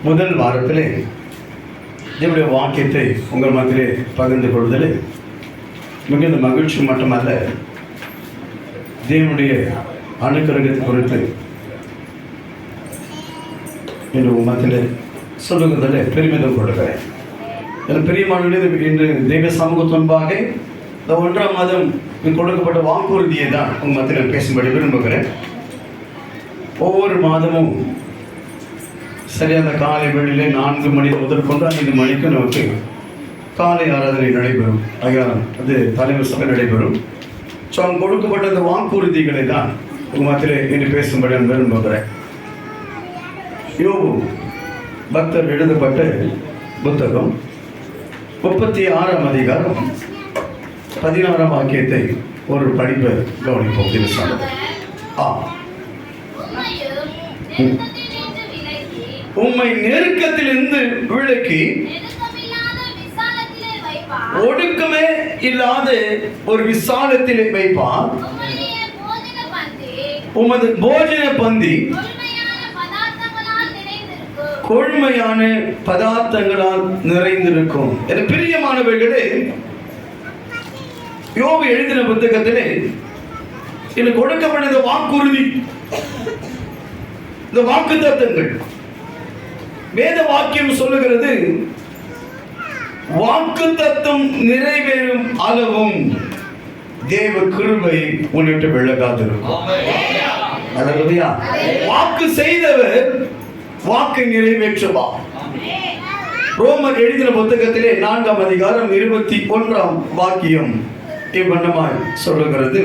முதல் வாரத்திலே தேவனுடைய வாக்கியத்தை உங்கள் மத்தியிலே பகிர்ந்து கொள்வதில் மிகுந்த மகிழ்ச்சி மட்டுமல்ல, தேவனுடைய அனுக்கிரகத்தை குறித்து இன்று உங்கள் மத்தியிலே சொல்லுகிறதில் பெருமிதம் கொடுக்கிறேன். என் பிரியமானவர்களே, இன்று தெய்வ சமூகத்து முன்பாக இந்த 1ஆம் மாதம் கொடுக்கப்பட்ட வாக்குறுதியை தான் உங்கள் மத்தியில் பேசும்படி விரும்புகிறேன். ஒவ்வொரு மாதமும் சரியான காலை வேளையிலே 4 மணி முதல் கொண்டு 5 மணிக்கு நமக்கு காலை ஆராதனை நடைபெறும். அது தலைவர் சபை நடைபெறும். ஸோ அங்கே கொடுக்கப்பட்ட அந்த வாக்குறுதிகளை தான் உங்கள் மத்தியில் இன்று பேசும்படி நான் விரும்புகிறேன். யோபு பக்தர் எழுதப்பட்ட புத்தகம் 36ஆம் அதிகாரம் 16ஆம் வாக்கியத்தை ஒரு படிப்பை கவனிப்போம். உம்மை நெருக்கத்திலிருந்து விலக்கி ஒடுக்கமே இல்லாத ஒரு விசாலத்திலே வைப்பார். உமது போஜன பந்தி கொள்மையான பதார்த்தங்களால் நிறைந்திருக்கும். என பிரியமானவர்களே, யோபு எழுதின புத்தகத்திலே எனக்கு கொடுக்கப்பட்ட வாக்குறுதி, இந்த வாக்குத்தத்தங்கள், வேத வாக்கியம் சொல்லுகிறது, வாக்குத்தத்தம் நிறைவேறும் அளவும் தேவ கிருபை முன்னிட்டு விலகாதிருக்கும். வாக்கு செய்தவர் வாக்கை நிறைவேற்றுவார். ரோமர் எழுதின புத்தகத்திலே 4ஆம் அதிகாரம் 21ஆம் வாக்கியம் இவ்வண்ணமாய் சொல்லுகிறது.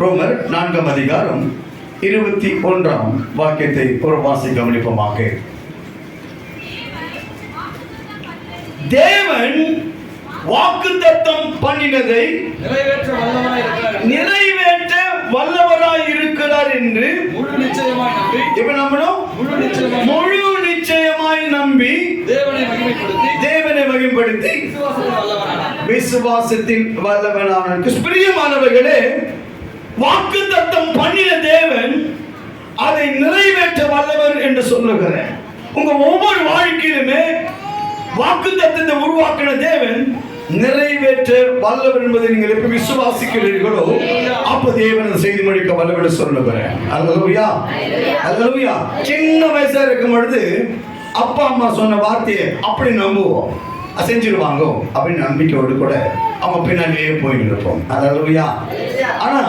ரோமர் 4ஆம் அதிகாரம் 21ஆம் வாக்கியத்தை ஒரு வாசி கவனிப்போமாக. தேவன் வாக்குத்தத்தம் பண்ணினதை நிறைவேற்ற வல்லவராய் இருக்கிறார் என்று முழு நிச்சயமாய் நம்பி தேவனை மகிமைப்படுத்தி விசுவாசத்தில் வல்லவனான பிரியமானவர்களே, வாக்குத்தத்தம் பண்ணின தேவன் அதை நிறைவேற்ற வல்லவர் என்று சொல்லுகிறேன். உங்க ஒவ்வொரு வாழ்க்கையிலுமே வாக்குத்தத்தத்தை உருவாக்கின தேவன் நிறைவேற்ற வல்லவர் என்பதை நீங்கள் எப்ப விசுவாசிக்கிறீர்களோ அப்ப தேவன் செய்து முடிக்க வல்லவர் சொல்லுகிறேன். அல்லேலூயா, அல்லேலூயா. சின்ன வயசா இருக்கும் பொழுது அப்பா அம்மா சொன்ன வார்த்தையை அப்படி நம்புவோம், செஞ்சிருவாங்க அப்படின்னு நம்பிக்கையோடு கூட அவங்க பின்னாடியே போயிட்டு இருப்போம். அல்லேலூயா. ஆனா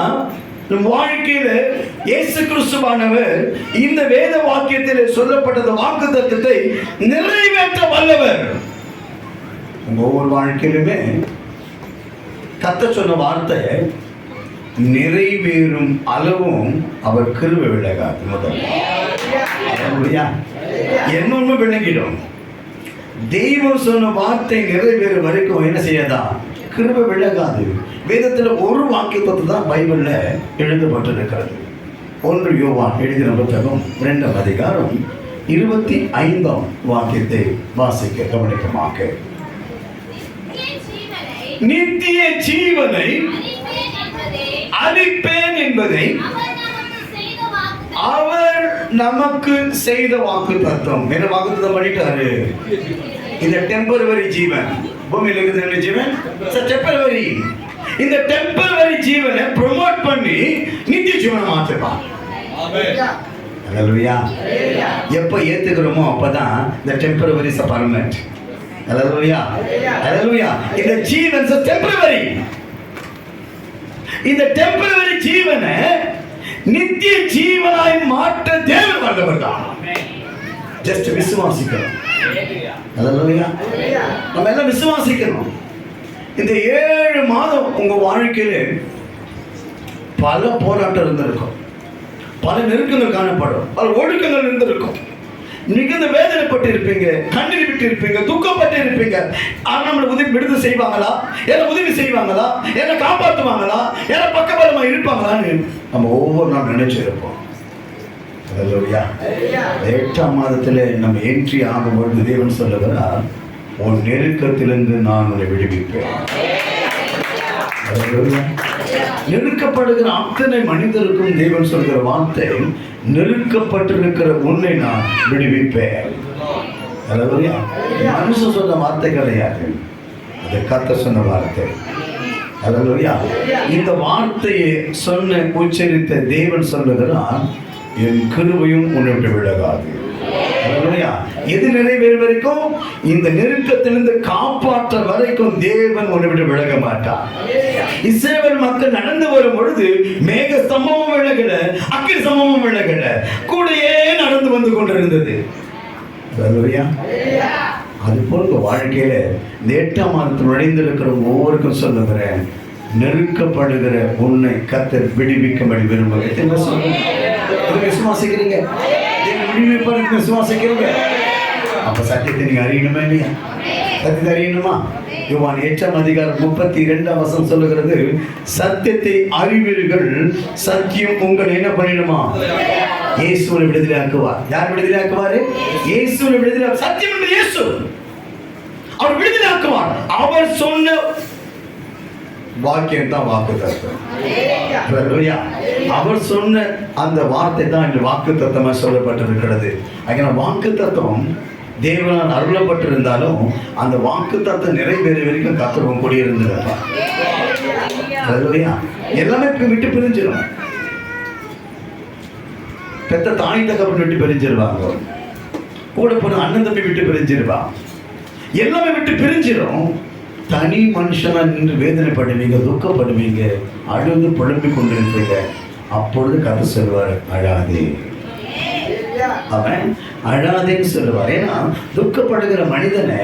நம் வாழ்க்கையில இயேசு கிறிஸ்துவானவர் இந்த வேத வாக்கியத்தில் சொல்லப்பட்ட வாக்குத்தத்தத்தை நிறைவேற்ற வல்லவர். ஒவ்வொரு வாழ்க்கையிலுமே கத்த சொன்ன வார்த்தை நிறைவேறும் அளவும் அவர் கிருபை விலகாது. முதல் என்ன விளங்கிடும், தெய்வம் சொன்ன வார்த்தை நிறைவேறும் வரைக்கும் என்ன செய்யதான் கிருபை விலகாது. வேதத்தில் ஒரு வாக்கியத்தை தான் பைபிள்ல எழுதப்பட்டிருக்கிறது. 1 யோவான் எழுதின புத்தகம் 2ஆம் அதிகாரம் 25ஆம் வாக்கியத்தை வாசிக்க கவனிக்கமாக. நித்திய ஜீவனை அளிப்பேன் என்பதை அவர் நமக்கு செய்த வாக்குத்தத்தம். என்ன வாக்குத்தத்தம் பண்ணிட்டாரு? இந்த டெம்பரவரி ஜீவன், பூமியில் இருக்கிற ஜீவன் டெம்பரவரி. இந்த டெம்பரவரி ஜீவனை ப்ரோமோட் பண்ணி நித்திய ஜீவனை மாற்றுவான். அல்லேலூயா. எப்ப ஏத்துக்கிறோமோ அப்பதான் இந்த டெம்பரவரி இஸ் பெர்மனன்ட். அல்லேலூயா, அல்லேலூயா. இந்த ஜீவன் இஸ் டெம்பரவரி. இந்த டெம்பரவரி ஜீவனை நித்திய ஜீவனாய் மாற்ற தேவன் வல்லவர் தான். ஜஸ்ட் விசுவாசிக்கணும். அல்லேலூயா. நம்ம எல்லாம் விசுவாசிக்கணும். இந்த 7 மாதம் உங்க வாழ்க்கையில பல போராட்டம் இருந்திருக்கும், பல நெருக்கங்கள் காணப்படும், பல ஒழுக்கங்கள் இருந்திருக்கும், மிகுந்த வேதனைப்பட்டு இருப்பீங்க, கண்ணீர் விட்டு இருப்பீங்க, துக்கப்பட்டு இருப்பீங்க. நம்மளை விடுதலை செய்வாங்களா, என்ன உதவி செய்வாங்களா, என்ன காப்பாற்றுவாங்களா, என்ன பக்கபலமா இருப்பாங்களான்னு நம்ம ஒவ்வொரு நாள் நினைச்சிருப்போம். அல்லேலூயா. 8ஆம் மாதத்துல நம்ம என்ட்ரி ஆகும்பொழுது தேவன் சொல்லுகிறார், உன் நெருக்கத்திலிருந்து நான் உன்னை விடுவிப்பேன். நெருக்கப்படுகிற அத்தனை மனிதருக்கும் தேவன் சொல்கிற வார்த்தை, நெருக்கப்பட்டிருக்கிற உன்னை நான் விடுவிப்பேன். அல்லேலூயா. மனுஷன் சொன்ன வார்த்தை கிடையாது, அது கர்த்தர் சொன்ன வார்த்தை. அல்லேலூயா. இந்த வார்த்தையை சொன்ன உச்சரித்த தேவன் சொல்லுகிறார், என் கிருபையும் உன்னை விட்டு விலகாது. அல்லேலூயா. எது நிறைவேறும் வரைக்கும், இந்த நெருக்கத்திலிருந்து காப்பாற்ற வரைக்கும் தேவன் உன்னை விட்டு விலக மாட்டார். இஸ்ரவேல் மக்கள் நடந்து வரும் பொழுது மேக ஸ்தம்பமும் விலகல, அக்கினி ஸ்தம்பமும் விலகல, கூடயே நடந்து வந்து கொண்டிருந்தது. அல்லேலூயா. அது போல வாழ்க்கையில இந்த 8ஆம் மாதத்தில் நுழைந்திருக்கிற ஒவ்வொருக்கும் சொல்லுகிறேன், நெருக்கப்படுகிற உன்னை கர்த்தர் விடுவிக்கும்படி விரும்புகிறேன். விசுவாசிக்கிறீங்க? விடுவிப்பதற்கு விசுவாசிக்கிறீங்க? அப்ப சத்தியத்தை நீங்க அறியணுமா இல்லையா? சத்தியத்தை அறியணுமா? யோவான் 8ஆம் அதிகாரம் 32ஆம் வசனம் சொல்லுகிறது, சத்தியத்தை அறிவீர்கள், சத்தியம் உங்களை என்ன பண்ணிடுமா? இயேசுவை விடுதலை ஆக்குவார். யார் விடுதலை ஆக்குவாரு? இயேசுவை விடுதலை. சத்தியம் என்று இயேசு அவர் விடுதலை ஆக்குவார். அவர் சொன்ன வாக்கியம் தான் வாக்குத்தத்தம். அவர் சொன்ன அந்த வார்த்தை தான் இன்று வாக்குத்தத்தமா சொல்லப்பட்டிருக்கிறது. அதனால வாக்குத்தத்தம் தேவனால் அருளப்பட்டிருந்தாலும் அந்த வாக்குத்தத்தம் நிறைவேற வரைக்கும் கர்த்தர் கூடியிருந்திருப்பார். எல்லாமே விட்டு பிரிஞ்சிடும். பெத்த தாய் தகப்பன் விட்டு பிரிஞ்சிருவாங்க, கூட போன அண்ணன் தம்பி விட்டு பிரிஞ்சிருவான், எல்லாமே விட்டு பிரிஞ்சிடும். தனி மனுஷனா நின்று வேதனைப்படுவீங்க, துக்கப்படுவீங்க, அழுது புலம்பிக் கொண்டிருப்பீங்க. அப்பொழுது கர்த்தர் சொல்வார், அழாதே. அவன் அழாதேன்னு சொல்லுவார். ஏன்னா துக்கப்படுகிற மனிதனை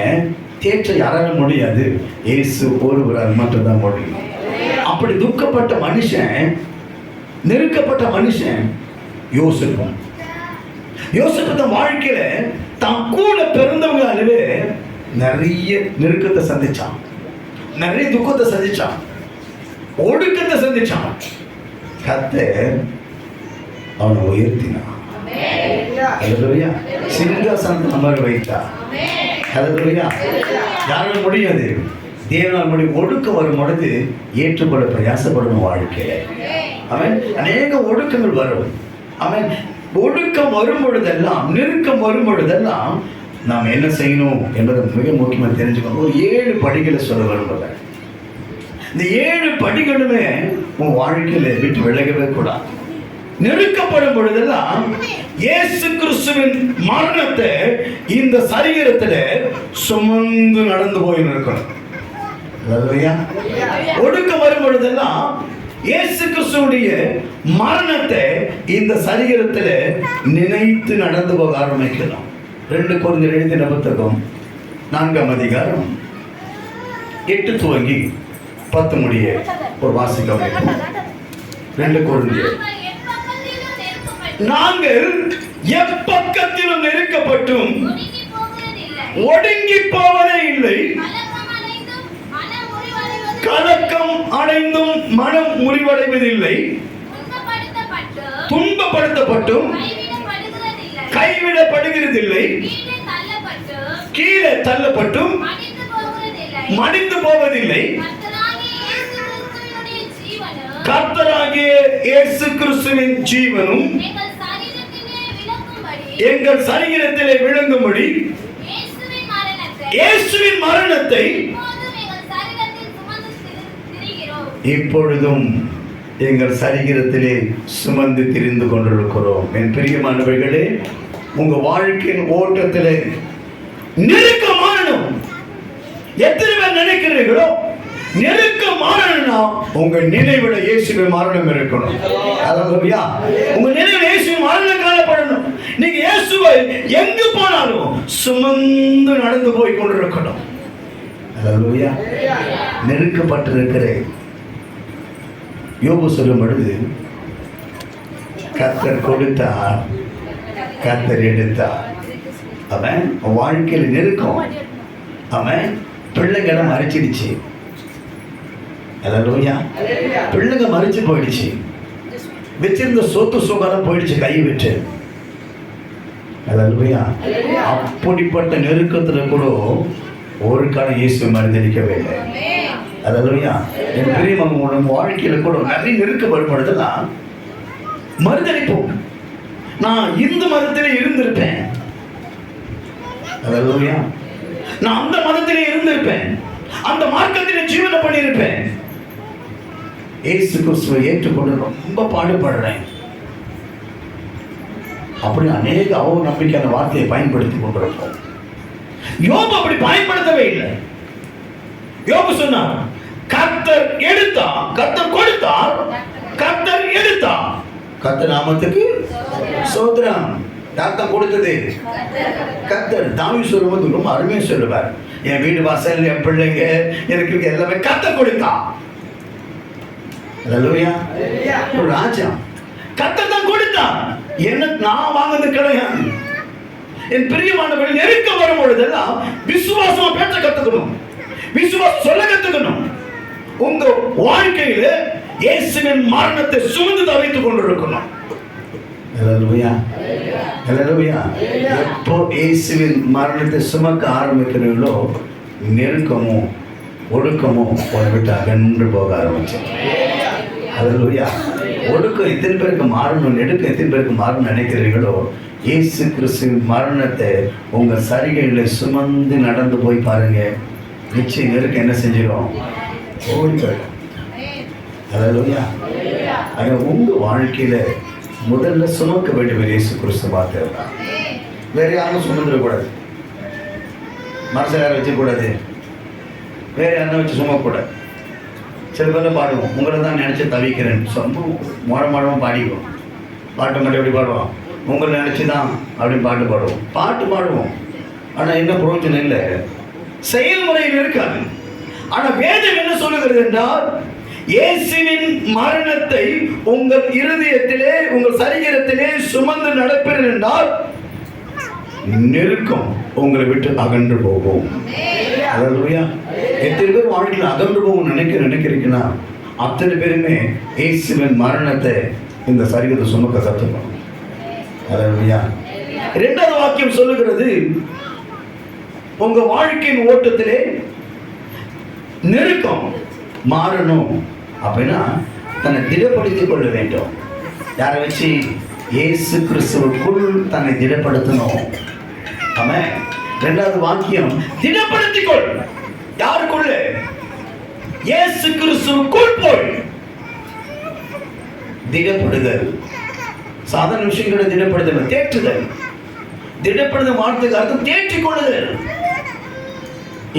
தேற்ற யாரால முடியாது, இயேசு ஒருவரால் மட்டும்தான் முடியும். அப்படி துக்கப்பட்ட மனுஷன், நெருக்கப்பட்ட மனுஷன் யோசிப்போம். யோசிப்பத வாழ்க்கையில தான் கூட பிறந்தவங்களாலவே நிறைய நெருக்கத்தை சந்திச்சான், நிறைய துக்கத்தை சந்திச்சான், ஒடுக்கத்தை சந்திச்சான். கர்த்தர் அவனை உயர்த்தினான். அல்லேலூயா. சிங்காசனத்தில் அமர வைத்தார். அல்லேலூயா. யாரால முடியாது? தேவனால் முடியும். ஒடுக்க வரும் பொழுது ஏற்றுக்கொள்ள பிரயாசப்படணும் வாழ்க்கையில. அவன் அநேக ஒடுக்கங்கள் வரும். அவன் ஒடுக்கம் வரும் பொழுதெல்லாம், நெருக்கம் வரும் பொழுதெல்லாம் நாம் என்ன செய்யணும் என்பதை மிக முக்கியமாக தெரிஞ்சுக்கணும். ஒரு 7 படிகளை சொல்ல விரும்புகிறேன். இந்த 7 படிகளுமே உன் வாழ்க்கையில விட்டு விலகவே கூடாது. நெருக்கப்படும் பொழுதெல்லாம் இயேசு கிறிஸ்துவின் மரணத்தை இந்த சரீரத்துல சுமந்து நடந்து போய் இருக்கணும். ஒடுக்க வரும் பொழுதெல்லாம் இயேசு கிறிஸ்துவுடைய மரணத்தை இந்த சரீரத்துல நினைத்து நடந்து போக ஆரம்பிக்கணும். 2 கொரிந்தியர் எழுதின புத்தகம் 4ஆம் அதிகாரம் 8 துவங்கி 10 முடிய ஒரு வாசிக்க. 2 கொரிந்தியர், நாங்கள் எப்பக்கத்திலும் நெருக்கப்பட்டும் ஒடுங்கி போவதே இல்லை, கலக்கம் அடைந்தும் மனம் முறிவடைவதில்லை, துன்பப்படுத்தப்பட்டும் கைவிடப்படுகிறதில்லை, கீழே தள்ளப்பட்டும் மடிந்து போவதில்லை. கர்த்தராகிய இயேசு கிறிஸ்துவின் ஜீவனும் எங்கள் சரீரத்திலே விளங்கும்படி இயேசுவின் மரணத்தை இப்பொழுதும் எங்கள் சரீரத்திலே சுமந்து திரிந்து கொண்டிருக்கிறோம். என் பிரியமானவர்களே, உங்க வாழ்க்கையின் ஓட்டத்திலே நெருக்கமானோம். எத்தனை பேர் நினைக்கிறீர்களோ நெருக்கமானனா உங்க நினைவுல இயேசுவின் மரணம் இருக்கணும். அல்லேலூயா. உங்க நினைவுல இயேசுவின் மரணம் காணப்படணும். நீங்க இயேசுவை எங்கு போனாலும் சுமந்து நடந்து போய் கொண்டிருக்கணும். அல்லேலூயா. நெருக்கப்பட்டிருக்கிறேன். யோபு சொல்லும் பொழுது, கர்த்தர் கொடுத்தார், கர்த்தர் எடுத்தார். அவன் வாழ்க்கையில் நெருக்கம். அவன் பிள்ளைங்களை மறைச்சிடுச்சு. அல்லேலூயா. பிள்ளைங்க மறைச்சு போயிடுச்சு. வச்சிருந்த சொத்து சுகம் போயிடுச்சு, கை விட்டு. அல்லேலூயா. அப்படிப்பட்ட நெருக்கத்துல கூட ஒரு காலம் இயேசு மறுதளிக்கவே இல்லை. அல்லேலூயா. என் பிரியமான வாழ்க்கையில கூட நிறைய நெருக்கப்படும் பொழுதெல்லாம் மறுதளிப்போம். நான் இந்து மதத்திலே இருந்திருப்பேன், அல்லேலூயா. நான் அந்த மதத்திலே இருந்திருப்பேன், அந்த மார்க்கத்திலே ஜீவனை பண்ணியிருப்பேன். இயேசு கிறிஸ்துவை ஏற்றுக்கொண்டு ரொம்ப பாடுபடுறேன். அப்படி அநேக அவநம்பிக்கையான வார்த்தையை பயன்படுத்தி கொண்டிருப்போம். யோபு அப்படி பயன்படுத்தவே இல்லை. யோபு சொன்னார், கர்த்தர் எடுத்தார், கர்த்தர் கொடுத்தார், கர்த்தர் எடுத்தார். கர்த்தர் நாமத்துக்கு ஸ்தோத்திரம். யார்தான் கொடுத்தது? கர்த்தர். தாவீது சொல்லும்போது ரொம்ப அருமையா சொல்லுவார், என் வீடு வாசல், என் பிள்ளைங்க, எனக்கு எல்லாமே கர்த்தர் கொடுத்தான். அல்லேலூயா. ஒரு ராஜா கர்த்தர் தான் கொடுத்தான், எனக்கு நான் வாங்கினது கிடையாது. என் பிரியமானவர்கள் நெருக்க வரும் பொழுதெல்லாம் விசுவாசமா பேச கத்துக்கணும், விசுவாசம் சொல்ல கத்துக்கணும். உங்க வாழ்க்கையில இயேசுவின் மரணத்தை சுமந்து தவித்துக் கொண்டிருக்கணும். அல்லேலூயா, அல்லேலூயா. எப்போ இயேசுவின் மரணத்தை சுமக்க ஆரம்பிக்கிறீங்களோ நெருக்கமோ ஒடுக்கமோ உங்களை விட்டு அகன்று போக ஆரம்பிச்சு. அல்லேலூயா. ஒடுக்கம் எத்தனை பேருக்கு மாறணும், நெருக்கம் எத்தனை பேருக்கு மாறணும்னு நினைக்கிறீங்களோ, இயேசு கிறிஸ்துவின் மரணத்தை உங்க சரிகையில் சுமந்து நடந்து போய் பாருங்க, நிச்சயம் நெருக்கம் என்ன செஞ்சிடும்? ஓடி போயிடும். அல்லேலூயா. ஆக உங்க வாழ்க்கையில முதல்ல சுமக்க வேண்டியவர் இயேசு கிறிஸ்து பார்த்துருந்தா. வேற யாரும் சுமந்துடக்கூடாது, மனசில் யாரும் வச்சுக்கூடாது, வேற யாரும் வச்சு சுமக்கூடாது. சில பேர் பாடுவோம், உங்களை தான் நினச்சி தவிக்கிறேன், ரொம்ப மோடமாக பாடிக்குவோம். பாட்டு மட்டும் எப்படி பாடுவோம்? உங்களை நினச்சி தான் அப்படின்னு பாட்டு பாடுவோம், பாட்டு பாடுவோம். ஆனால் என்ன பிரயோஜனம் இல்லை, செயல்முறையில் இருக்காது. ஆனால் வேதம் என்ன சொல்லுகிறது என்றால், இயேசுவின் மரணத்தை உங்கள் இருதயத்திலே, உங்கள் சரீரத்திலே சுமந்து நடப்பீர்கள் என்றால் நெருக்கம் உங்களை விட்டு அகன்று போகும். அல்லேலூயா. எத்தனை பேர் வாழ்க்கையில் அகன்று போகும் நினைக்கிறீங்கன்னா அத்தனை பேருமே இயேசுவின் மரணத்தை இந்த சரீரத்தை சுமக்க கற்றுக்கணும். அல்லேலூயா. இரண்டாவது வாக்கியம் சொல்லுகிறது, உங்க வாழ்க்கையின் ஓட்டத்திலே நெருக்கம் மாறணும் அப்படின்னா தன்னை திடப்படுத்திக் கொள்ள வேண்டும். யாரை வச்சு? இயேசு கிறிஸ்துவுக்குள் தன்னை திடப்படுத்தணும். ஆமென். இரண்டாவது வாக்கியம், திடப்படுத்திக் கொள். யாருக்குள்ள? இயேசு கிறிஸ்துவுக்குள் போய் திடப்படுதல். சாதாரண விஷயங்களை திடப்படுதல், தேற்றுதல். திடப்படுதல் வார்த்தைக்கு அர்த்தம் தேற்றிக் கொள்ளுதல்.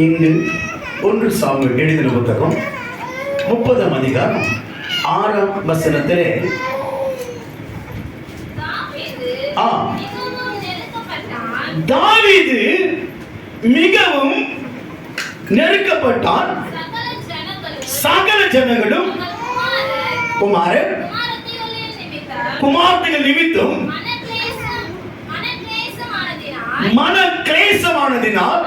இங்கு 1 சாமுவேல் எழுதின புத்தகம் 30ஆம் அதிகாரம் 6ஆம் வசனத்திலே தாவீது மிகவும் நெருக்கப்பட்டான். சகல ஜனங்களும் குமாரத்திகள் நிமித்தம் மன கிளேசமானதினால்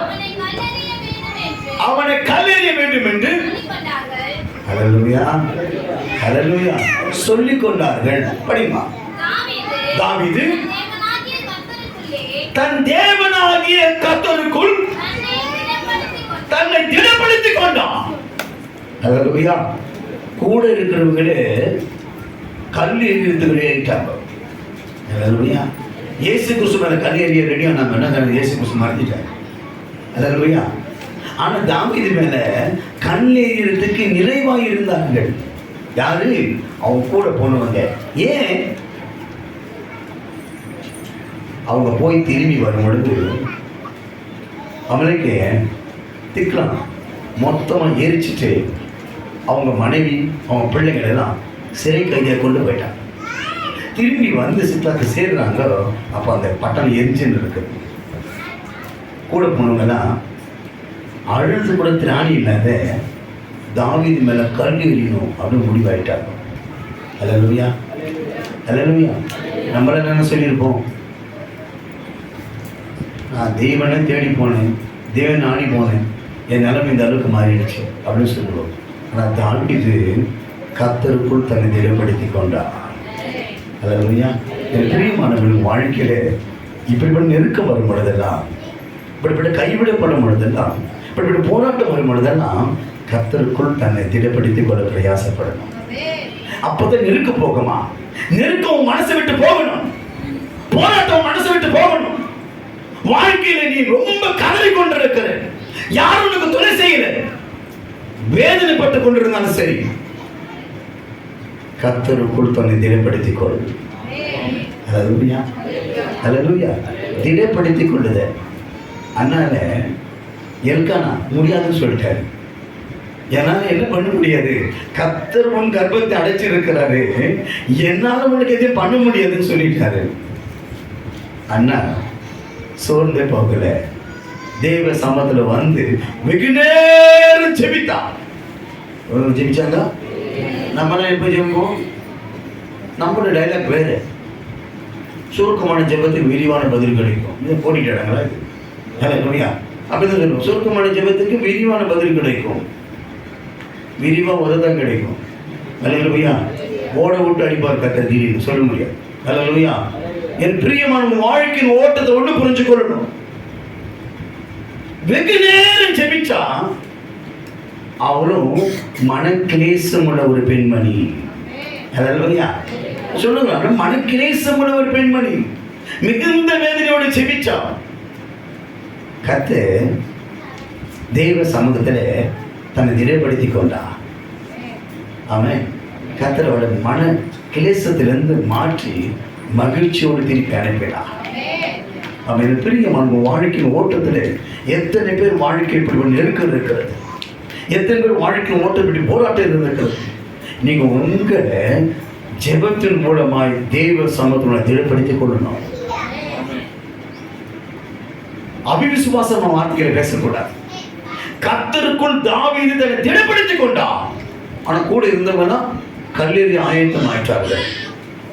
அவனை கல்லெறிய வேண்டும் என்று அல்லேலூயா, அல்லேலூயா சொல்லிக் கொண்டார்கள். படிமா. தாவீது தன் தேவனாகிய கர்த்தருக்குள் தன்னை திடப்படுத்திக் கொண்டான். அல்லேலூயா. கூட இருக்கிறவங்களே கல் எறிகிறதுக்கு. அல்லேலூயா. இயேசு கிறிஸ்து மேல கல் எறிய ரெடியா நம்ம என்ன இயேசு கிறிஸ்து மறந்துட்டார். அல்லேலூயா. ஆனா தாவீது மேல கல் எறிகிறதுக்கு நிறைவாக இருந்தார்கள். யாரு? அவங்க கூட போனவங்க. ஏன்? அவங்க போய் திரும்பி வரும் பொழுது அவனுக்கு திக்கலாம் மொத்தமாக எரிச்சிட்டு அவங்க மனைவி அவங்க பிள்ளைகள் எல்லாம் சிறை கைதியாக கொண்டு போயிட்டாங்க. திரும்பி வந்து சித்தாக்கு சேர்றாங்க. அப்போ அந்த பட்டம் எரிஞ்சுன்னு இருக்குது. கூட போனவங்கலாம் அழுது கூட திராணி இல்லாத தாவீது மேலே கல் எறியணும் அப்படின்னு முடிவாயிட்டாங்க. அல்லேலூயா, அல்லேலூயா. நம்மள என்ன சொல்லியிருப்போம்? நான் தெய்வனை தேடி போனேன், தேவன் நாடி போனேன், என் நிலைமை இந்த அளவுக்கு மாறிடுச்சு அப்படின்னு சொல்லுவோம். ஆனால் தாவீது கர்த்தருக்குள் தன்னை திடப்படுத்தி கொண்டார். அல்லேலூயா. என் பிரியமானவர்கள் வாழ்க்கையில இப்படிப்பட்ட நெருக்கம் வரும் பொழுதெல்லாம், இப்படிப்பட்ட கைவிடப்படும் பொழுதெல்லாம், இப்படிப்பட்ட போராட்டம் வரும் பொழுதெல்லாம் கர்த்தருக்குள் தன்னை திடப்படுத்திக் கொள்ள பிரயாசப்படணும். அப்போதான் நெருக்க போகுமா? நெருக்கம் மனசை விட்டு போகணும், போராட்டம் மனசை விட்டு போகணும். வாழ்க்கையில நீ ரொம்ப யாரும் உனக்கு துணை செய்யல, வேதனைப்பட்டுக் கொண்டிருந்தாலும் சரி, கர்த்தருக்குள் தன்னை திடப்படுத்திக் கொள். அல்லேலூயா, அல்லேலூயா. திடப்படுத்திக் கொள்ளுத. அதனால எல்கானா முடியாதுன்னு சொல்லிட்டாரு. என்னால என்ன பண்ண முடியாது, கர்த்தர் உன் கர்ப்பத்தை அடைச்சிருக்கிறாரு, என்னால உனக்கு எதுவும் பண்ண முடியாதுன்னு சொல்லிட்டாரு. அண்ணா சோர்ந்தே போகல, தேவ சமத்துல வந்து வெகு நேரம் ஜெபித்தான். ஜெபிச்சாங்க. நம்மளாம் எப்போ ஜெபிப்போம்? நம்மளோட டைலாக் வேறு. சுருக்கமான ஜெபத்துக்கு விரிவான பதில் கிடைக்கும். இதை போட்டிட்டாங்களா இது? அல்லேலூயா. அப்படிதான் சொல்லுவோம். சுருக்கமான ஜெபத்துக்கு விரிவான பதில் கிடைக்கும், விரிவாக உததான் கிடைக்கும். அல்லேலூயா. ஓட விட்டு அடிப்பார் கர்த்தர் திடீர்னு சொல்ல முடியாது. அல்லேலூயா. என் பிரியமான வாழ்க்கையின் ஓட்டத்தை ஒன்று புரிஞ்சு கொள்ளணும். வெகு நேரம் ஜெபிச்சா அவளும் மனக்கிலேசம் உள்ள ஒரு பெண்மணி. அல்லேலூயா. சொல்லுங்க, மனக்கிலேசம் உள்ள ஒரு பெண்மணி மிகுந்த வேதனையோடு ஜெபிச்சா. கர்த்தர் தேவ சமூகத்துல தன்னை திடப்படுத்தி கொண்டா. அவன் கர்த்தரோட மன கிளேசத்திலிருந்து மாற்றி மகிழ்ச்சியோடு திருப்பி அனுப்பினா. அவன் பிரியமான வாழ்க்கையின் ஓட்டத்தில் எத்தனை பேர் வாழ்க்கை இப்படி நெருக்கம் இருக்கிறது, எத்தனை பேர் வாழ்க்கையின் ஓட்டம் இப்படி போராட்டம் இருக்கிறது. நீங்க உங்களை ஜெபத்தின் மூலமாய் தேவ சமூகத்தை திடப்படுத்திக் கொள்ளணும். அவிசுவாசமான வார்த்தைகளை பேசக்கூடாது. கர்த்தருக்குள் தாவீது தன்னை திடப்படுத்திக் கொண்டான். ஆனா கூட இருந்தவங்க கல்லெறி ஆயத்தம் ஆயிட்டார்கள்.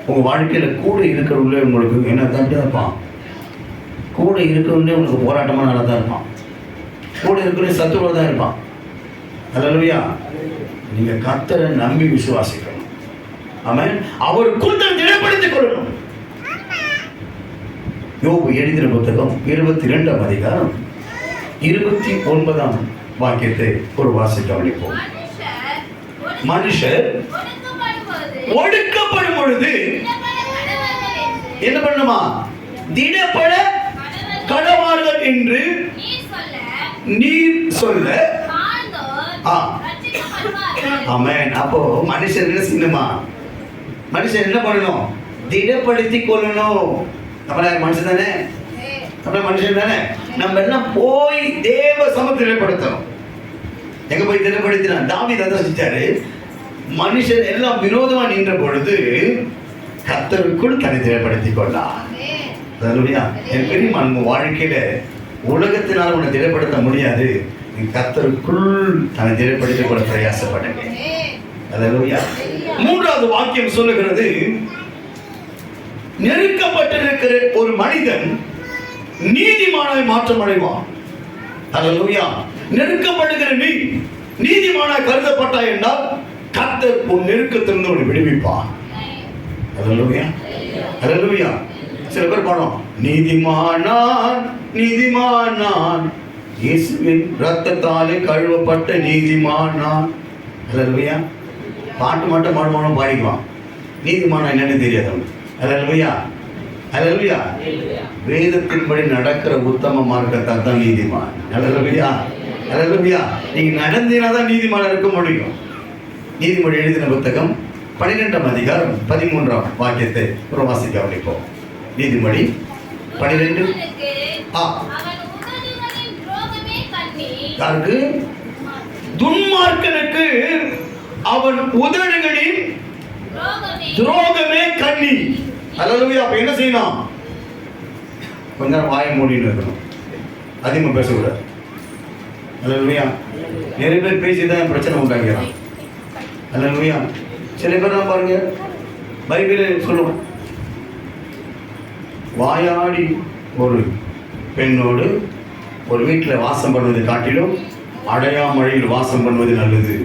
உங்க வாழ்க்கையில கூட இருக்கிறவங்களே உங்களுக்கு என்ன தான் இருப்பான், கூட இருக்கிறவங்களே உங்களுக்கு போராட்டமா நல்லா தான் இருப்பான், கூட இருக்கிற சத்துருவா தான் இருப்பான். அல்லேலூயா. நீங்க கர்த்தரை நம்பி விசுவாசிக்கணும். ஆமென். அவருக்குள் தன்னை திடப்படுத்திக் கொள்ளணும். யோபு எழுதின புத்தகம் 22ஆம் அதிகாரம் 29ஆம் வாக்கியத்தை ஒரு வாசி கவனிப்போம். மனுஷர் ஒடுக்கப்படும் பொழுது என்ன பண்ணுமா? திடப்பட கடவார்கள் என்று நீர் சொல்ல. ஆமென். அப்போ மனுஷன் என்ன செய்யணுமா? மனுஷன் என்ன பண்ணணும்? திடப்படுத்தி கொள்ளணும். நம்மள மனுஷன் தானே, நம்மள மனுஷன் தானே. நம்ம எல்லாம் போய் தேவ சமூகத்தை திடப்படுத்தணும். எங்க போய் திடப்படுத்தினான்? தாவீது அதான் செஞ்சாரு. மனுஷன் எல்லாம் விரோதமா நின்ற பொழுது கர்த்தருக்குள் தன்னை திடப்படுத்திக் கொண்டான். அல்லேலூயா. என் பெரியம்மா, நம்ம வாழ்க்கையில உலகத்தினால் உன்னை திடப்படுத்த முடியாது. நீ கர்த்தருக்குள் தன்னை திடப்படுத்திக் கொள்ள பிரயாசப்படுங்க. அல்லேலூயா. மூன்றாவது வாக்கியம் சொல்லுகிறது, நெருக்கப்பட்டிருக்கிற ஒரு மனிதன் நீதிமானாய் மாற்றம் அடைவான். அல்லேலூயா. நெருக்கப்படுகிற நீ நீதிமானாய் கருதப்பட்டாய் என்றால் கர்த்தர் உன் நெருக்கத்திலிருந்து உன்னை விடுவிப்பான். அல்லேலூயா, அல்லேலூயா. சில பேர் பாடும், நீதிமானான் நீதிமானான் இயேசுவின் இரத்தத்தாலே கழுவப்பட்ட நீதிமானான். அல்லேலூயா. பாட்டு மட்டும் மாடுமானம் பாடிக்குவான், நீதிமானா என்னன்னு தெரியாது. அல்லேலூயா, அல்லேலூயா. வேதத்தின்படி நடக்கிற உத்தம மார்க்கத்தால் தான் நீதிமான். அல்லேலூயா, அல்லேலூயா. நீங்க நடந்தீங்கன்னா நீதிமான் இருக்க முடியும். நீதிமொழி எழுதின புத்தகம் 12ஆம் அதிகாரம் 13ஆம் வாக்கியத்தை ஒரு வாசிக்க கவனிப்போம். நீதிமொழி 12. யாருக்கு? துன்மார்க்கனுக்கு அவன் உதடுகளின் துரோகமே கண்ணி. அல்லேலூயா. அப்ப என்ன செய்யணும்? கொஞ்ச நேரம் வாயை மூடின்னு இருக்கணும், அதிகமா பேசக்கூடாது. அல்லேலூயா. நிறைய பேர் பேசிதான் பிரச்சனை உண்டாக்கிறான். அல்லேலூயா. சில பேர் தான் பாருங்க, பைபிளில் சொல்லுவோம், வாயாடி ஒரு பெண்ணோடு ஒரு வீட்டில் வாசம் பண்ணுவதை காட்டிலும் அடையாமழையில் வாசம் பண்ணுவது நல்லது.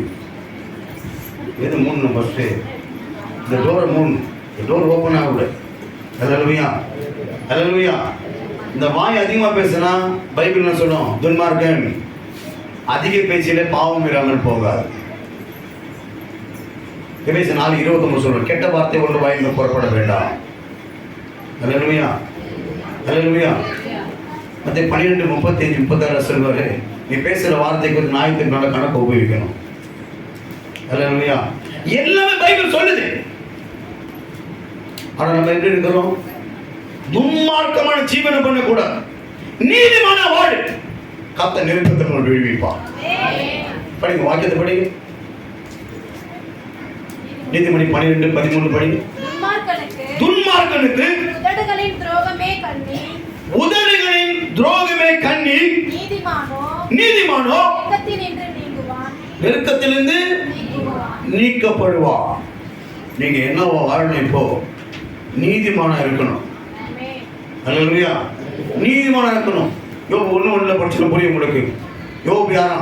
எது மூணு? ஃபர்ஸ்ட் இந்த டோரை மூணு, இந்த டோர் ஓப்பன் ஆகக்கூடாது. அல்லேலூயா, அல்லேலூயா. இந்த வாய் அதிகமாக பேசினா பைபிள் என்ன சொல்லும்? துன்மார்க்கன் அதிக பேச்சிலே பாவம் இராமல் போகாது. எபேசியர் 4:29 சொல்றோம், கெட்ட வார்த்தை ஒன்று வாயிலிருந்து புறப்பட வேண்டாம். அல்லேலூயா, அல்லேலூயா. மற்ற 12:35-36 சொல்வாரு, நீ பேசுகிற வார்த்தைக்கு ஒரு ஞாயிற்றுக்கு நல்ல கணக்கு உபயோகிக்கணும். அல்லேலூயா. எல்லாமே பைபிள் சொல்லுது. ஆனா நம்ம எப்படி இருக்கிறோம்? துன்மார்க்கமான ஜீவனை பண்ணக்கூடாது, நீதிமான வாழு, கத்த நெருக்கத்தை விழுவிப்பான். படிங்க, வாக்கியத்தை படிங்க. நீதிமொழி 12:13 படிங்க. துன்மார்க்கனுக்கு உதடுகளின் துரோகமே கண்ணீர், நீதிமானோ நெருக்கத்திலிருந்து நீக்கப்படுவான். நீங்க என்னவோ வாழணும், இப்போ நீதிமானா இருக்கணும். அல்லேலூயா. நீதிமானா இருக்கணும். யோபு 1:1 படிச்சு புரியும் உங்களுக்கு. யோபு யாரா?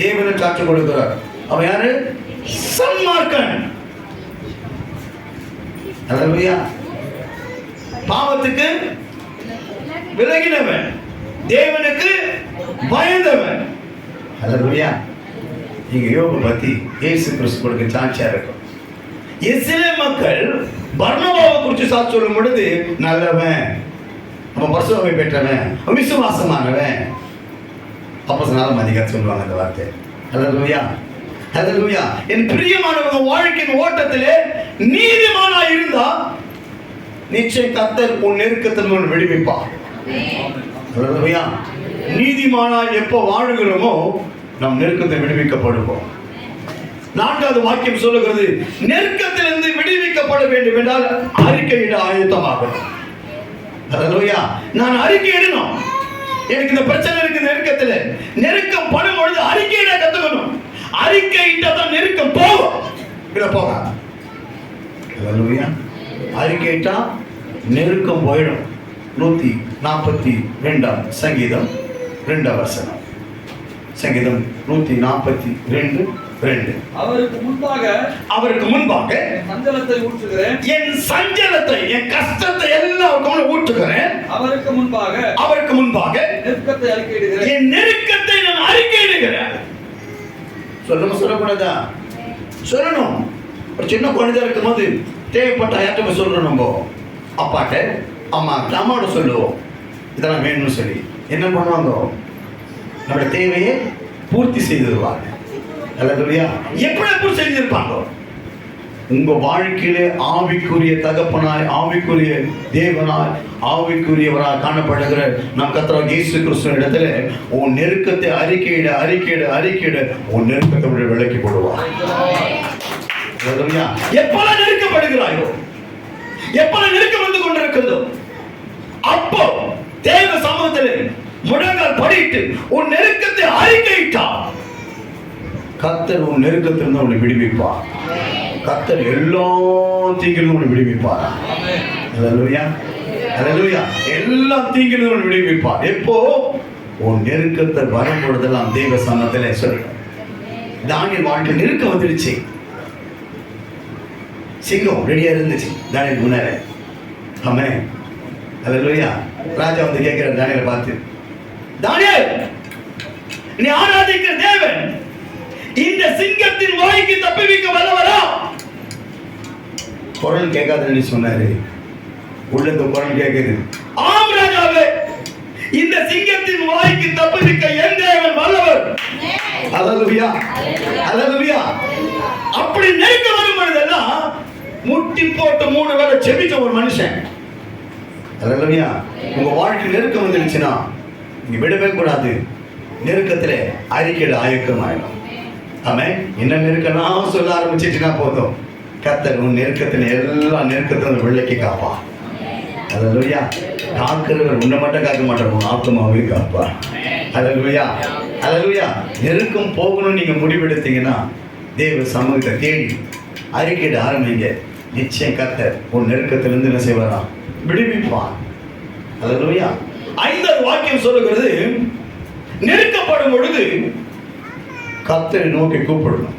தேவனை சாட்சி கொடுக்கிறார். அவன் யாரு? சன்மார்க்கன். அல்லேலூயா. பாவத்துக்கு விலகினவன், தேவனுக்கு பயந்தவன். அல்லேலூயா. நீங்க யோபு பத்தி இயேசு கிறிஸ்து கொடுக்க சாட்சியா இருக்கும். இஸ்ரவேல் மக்கள் பர்னபாவை குறித்து சாட்சி சொல்லும் பொழுது, நல்லவன், அவன் பரிசுத்தமை பெற்றவன், விசுவாசமானவன், அப்போஸ்தலர் அதிகாரம் சொல்லுவாங்க அந்த வார்த்தை. அல்லேலூயா. அல்லேலூயா. என் பிரியமானவங்க வாழ்க்கையின் ஓட்டத்திலே நீதிமானா இருந்தா நிச்சயம் கர்த்தர் உன் நெருக்கத்தில் விடுவிப்பார். அல்லேலூயா. நீதிமானா எப்போ வாழுகிறோமோ நம் நெருக்கத்தை விடுவிக்கப்படுவோம். 4வது வாக்கியம் சொல்லுகிறது, நெருக்கத்திலிருந்து விடுவிக்கப்பட வேண்டும் என்றால் அறிக்கையிட ஆயத்தமாகணும். அல்லேலூயா. நான் அறிக்கையிடணும். எனக்கு இந்த பிரச்சனை இருக்கு, நெருக்கத்தில் நெருக்கம் படும் பொழுது அறிக்கையிட கத்துக்கணும். அறிக்கையிட்டாதான் நெருக்கம் போகும், இல்ல போகாது. அல்லேலூயா. அறிக்கையிட்டா நெருக்கம் போயிடும். 142 சங்கீதம் 2 வசனம். சங்கீதம் 142:2. அவருக்கு முன்பாக சஞ்சலத்தை ஊற்றுகிறேன், என் சஞ்சலத்தை, என் கஷ்டத்தை எல்லாருக்கும் ஊற்றுகிறேன். அவருக்கு முன்பாக நெருக்கத்தை அறிக்கையிடுகிறேன், என் நெருக்கத்தை நான் அறிக்கையிடுகிறேன். சொல்லக்கூடாதா? சொல்லணும். ஒரு சின்ன குழந்தை இருக்கும் போது தேவைப்பட்ட யார்கிட்ட சொல்றோம், நம்ம அப்பாட்ட, அம்மாவோட சொல்லுவோம், இதெல்லாம் வேணும்னு சொல்லி. என்ன பண்ணுவாங்க? நம்மளோட தேவையை பூர்த்தி செய்திருவாங்க. அல்லேலூயா. எப்படி பூர்த்தி செஞ்சிருப்பாங்க? உங்க வாழ்க்கையிலே ஆவிக்குரிய தகப்பனாய், ஆவிக்குரிய தேவனாய், ஆவிக்குரியவராய் காணப்படுகிற நம் கர்த்தராகிய இயேசு கிறிஸ்துவின் இடத்துல உன் நெருக்கத்தை அறிக்கையிட உன் நெருக்கத்தை விலக்கி போடுவார். அல்லேலூயா. எப்பெல்லாம் நெருக்கப்படுகிறாயோ, எப்பெல்லாம் நெருக்கம் வந்து கொண்டிருக்கிறதோ, அப்போ தேவ சமூகத்தில் முழங்கால் படிட்டு உன் நெருக்கத்தை அறிக்கையிட்டார், கர்த்தர் உன் நெருக்கத்திலிருந்து உன்னை விடுவிப்பார். கர்த்தர் எல்லா தீங்கிலும் உன்னை விடுவிப்பார். அல்லேலூயா. அல்லேலூயா. எல்லா தீங்கிலும் உன்னை விடுவிப்பார். எப்போ? உன் நெருக்கத்தை வரும் பொழுதெல்லாம் தேவ சமூகத்தில் சொல்ற. தானியேல் வாழ்க்கை நெருக்கம் வந்துருச்சு. சிங்கம் ரெடியா இருந்துச்சு தானியேல் முன்னால. ஆமென். அல்லேலூயா. ராஜா வந்து கேட்கிற தானியேலை பார்த்து, தானியேல், நீ ஆராதிக்கிற தேவன் இந்த சிங்கத்தின் வாய்க்கு தப்பிவிக்க வல்லவரா? குரல் கேட்காதுன்னு சொன்னாரு. உள்ளது குரல் கேட்குது. ஆம் ராஜாவே, இந்த சிங்கத்தின் வாய்க்கு தப்பிவிக்க என் தேவன் வல்லவர். அல்லேலூயா. அல்லேலூயா. அப்படி நெருக்க வரும் பொழுதெல்லாம் முட்டி போட்டு 3 வேளை செபிச்ச ஒரு மனுஷன். அல்லேலூயா. உங்க வாழ்க்கை நெருக்கம் வந்துருச்சுன்னா நீங்க விடவே கூடாது. நெருக்கத்துல அறிக்கையிட ஆயக்கமாயிடும். ஆமென். என்ன நெருக்கலாம் சொல்ல ஆரம்பிச்சிட்டுனா போதும், கர்த்தர் உன் நெருக்கத்துல எல்லா நெருக்கத்திலும் விலக்கி காப்பா. அல்லேலூயா. காக்கிறவர் உன்னை மட்டும் காக்க மாட்டார், உன் ஆத்மாவே காப்பா. அல்லேலூயா. அல்லேலூயா. நெருக்கம் போகணும்னு நீங்க முடிவெடுத்தீங்கன்னா தேவ சமூகத்தை தேடி அறிக்கையிட ஆரம்பிங்க. நிச்சயம் கர்த்தர் உன் நெருக்கத்திலிருந்து என்ன செய்வாரா? விடுவிப்பார். அல்லேலூயா. 5வது வாக்கியம் சொல்லுகிறது, நெருக்கப்படும் பொழுது கர்த்தரை நோக்கி கூப்பிடணும்.